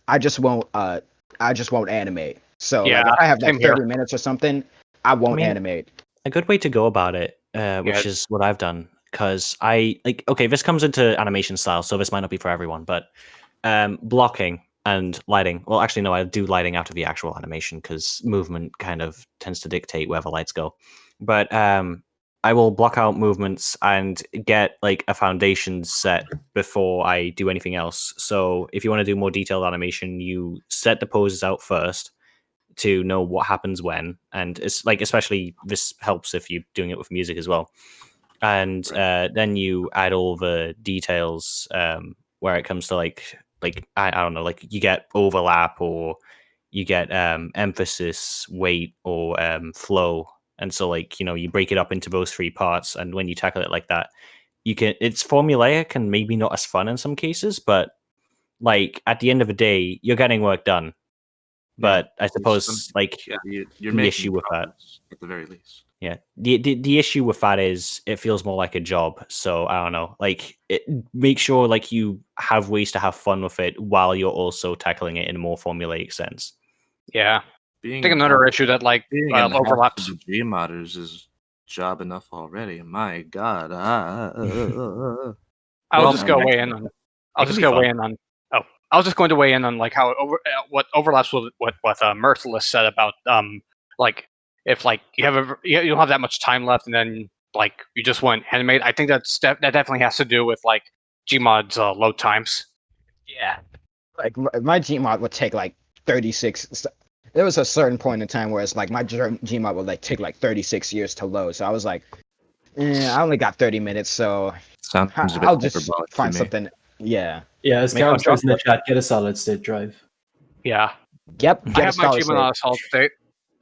I just won't animate. So like Yeah. if I have Same like here. 30 minutes or something, I won't mean, animate. A good way to go about it, which is what I've done, because I like, okay, this comes into animation style, so this might not be for everyone, but blocking and lighting. Well, actually, no, I do lighting after the actual animation because movement kind of tends to dictate where the lights go. But I will block out movements and get like a foundation set before I do anything else. So if you want to do more detailed animation, you set the poses out first to know what happens when, and it's like, especially this helps if you're doing it with music as well. And then you add all the details where it comes to like I don't know, like you get overlap, or you get emphasis, weight, or flow. And so like, you know, you break it up into those three parts, and when you tackle it like that, you can, it's formulaic and maybe not as fun in some cases, but like at the end of the day, you're getting work done. But I suppose like You're the making issue with that, progress at the very least. yeah, the issue with that is it feels more like a job. So I don't know, like make sure like you have ways to have fun with it while you're also tackling it in a more formulaic sense. Yeah. I Being think in another half, issue that like being in half of overlaps. the Gmodders is job enough already. My God. I'll Well, just go weigh in on. I'll it can just be go fun. weigh in on. Oh, I was just going to weigh in on like how what overlaps with what Merciless said about like if like you don't have that much time left, and then like you just want to animate. I think that definitely has to do with like Gmod's load times. Yeah. Like my Gmod would take like 36. There was a certain point in time where it's like my Gmod would like take like 36 years to load. So I was like, I only got 30 minutes, so Sounds a bit I'll just hyperbolic to find me. something. Yeah. Yeah, as Make Karen one says in the chocolate. chat, get a solid state drive. Yeah, Yep. I Get a have my solid Gmod on a state. solid state.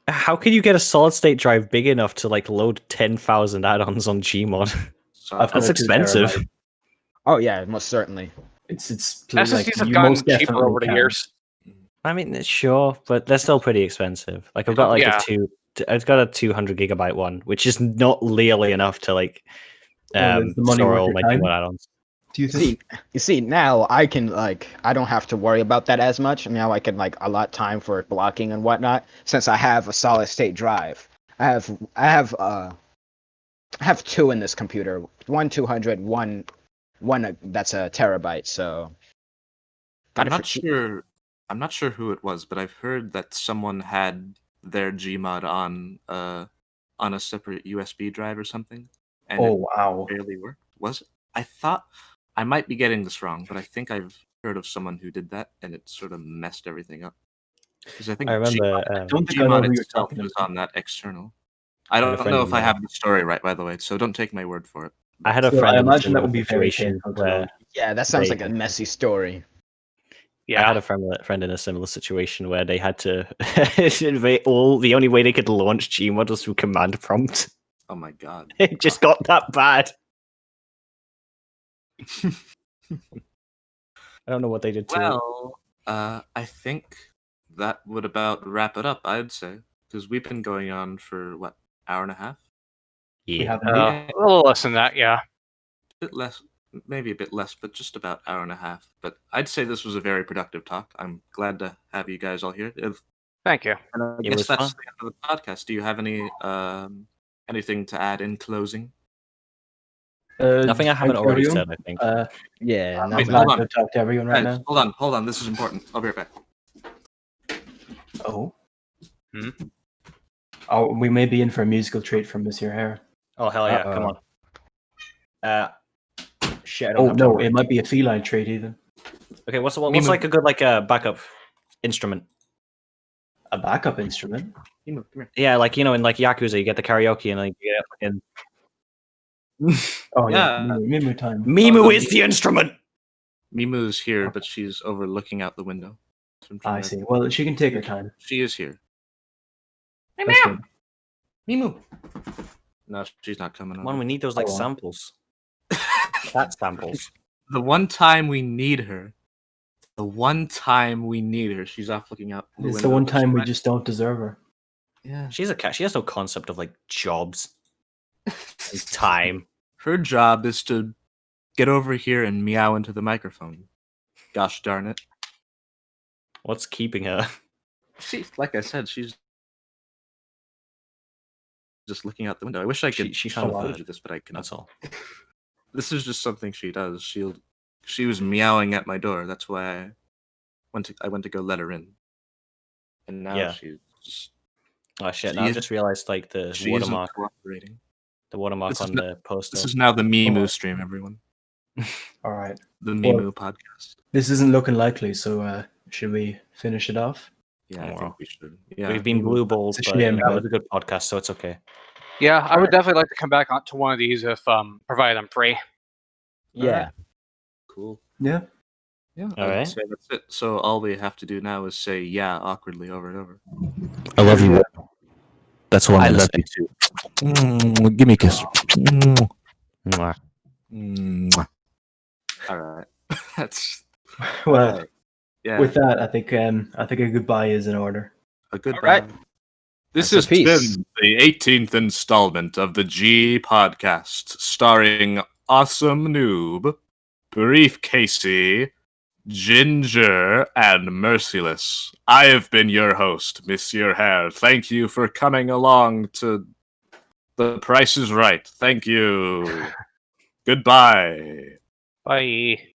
How can you get a solid state drive big enough to like load 10,000 add-ons on Gmod? So, I've got That's a 2 expensive. terabyte. Oh yeah, most certainly. It's SSDs like have you gotten most cheaper definitely over the can. years. I mean, sure, but they're still pretty expensive. Like I've got like Yeah. the I've got a 200 gigabyte one, which is not nearly enough to like is the money store worth all your my time? Gmod add-ons. Do you think? You see, now I can I don't have to worry about that as much. Now I can allot time for blocking and whatnot since I have a solid state drive. I have two in this computer. One 200, one that's a terabyte. So I'm not sure. I'm not sure who it was, but I've heard that someone had their Gmod on a separate USB drive or something, and Oh it wow! barely worked. Was it? I thought I might be getting this wrong, but I think I've heard of someone who did that, and it sort of messed everything up. Because I think I remember. Don't think I know Gmod who you're itself talking was about. on that external. I had a don't friend know of if I mine. have the story right, by the way, so don't take my word for it. I had a So friend I in a imagine that similar would be very situation painful to where load. yeah, that sounds they- like a messy story. Yeah. I had a friend in a similar situation where they had to the only way they could launch Gmod was through command prompt. Oh my god. It just got that bad. I don't know what they did to it. Well, I think that would about wrap it up, I'd say. Because we've been going on for, what, hour and a half? We Yeah. have indeed. A little less than that, yeah. A bit less, maybe a bit less, but just about hour and a half. But I'd say this was a very productive talk. I'm glad to have you guys all here. Thank you. And I It guess was that's fun. the end of the podcast. Do you have anything to add in closing? Nothing I haven't thanks, already everyone. said, I think. Yeah, I'm Wait, glad hold on. to talk to everyone right Guys, now. hold on. This is important. I'll be right back. Oh. Hmm? Oh, we may be in for a musical treat from Monsieur Hare. Oh hell yeah! Come on. Shit. I don't Oh have no, time. it might be a feline treat even. Okay, what's Meemoo. like a good backup instrument? A backup instrument. Meemoo, come here. Yeah, like in like Yakuza, you get the karaoke and like you get fucking. Oh yeah, Yeah. Meemoo time. Meemoo is the instrument. Meemoo's here, but she's over looking out the window. So I'm trying I to- see. Well, she can take her time. She is here. That's good. Meemoo. No, she's not coming Come on, over. we need those Oh, well. samples. Cat samples. The one time we need her. The one time we need her, she's off looking out the It's window. the one but time she we might- just don't deserve her. Yeah. She's a cat. She has no concept of like jobs and time. Her job is to get over here and meow into the microphone. Gosh darn it. What's keeping her? She, like I said, she's just looking out the window. I wish I could She show found a footage bird. of this, but I cannot. That's all. This is just something she does. She was meowing at my door. That's why I went to go let her in. And now Yeah. she's just Oh shit! She Now I is- just realized like the she isn't watermark, cooperating. the watermark This is on not- the poster. This is now the Meemoo Oh. stream, everyone. All right. The Meemoo podcast. This isn't looking likely, so should we finish it off? Yeah, I Wow. think we should. Yeah, We've been Meemoo- blue balls, It's a but shame, that but- was a good podcast, so it's okay. Yeah, I would definitely like to come back onto one of these if provided I'm free. Yeah. Cool. Yeah. Yeah, All I'd right. say that's it. So all we have to do now is say yeah awkwardly over and over. I love you. That's all I'm gonna say. too. Give me a kiss. Mwah. All right. That's Well, yeah. with that, I think a goodbye is in order. A good right. This That's has a piece. been the 18th installment of the G podcast, starring Awesome Noob, Briefcasey, Ginger, and Merciless. I have been your host, Monsieur Hare. Thank you for coming along to The Price is Right. Thank you. Goodbye. Bye.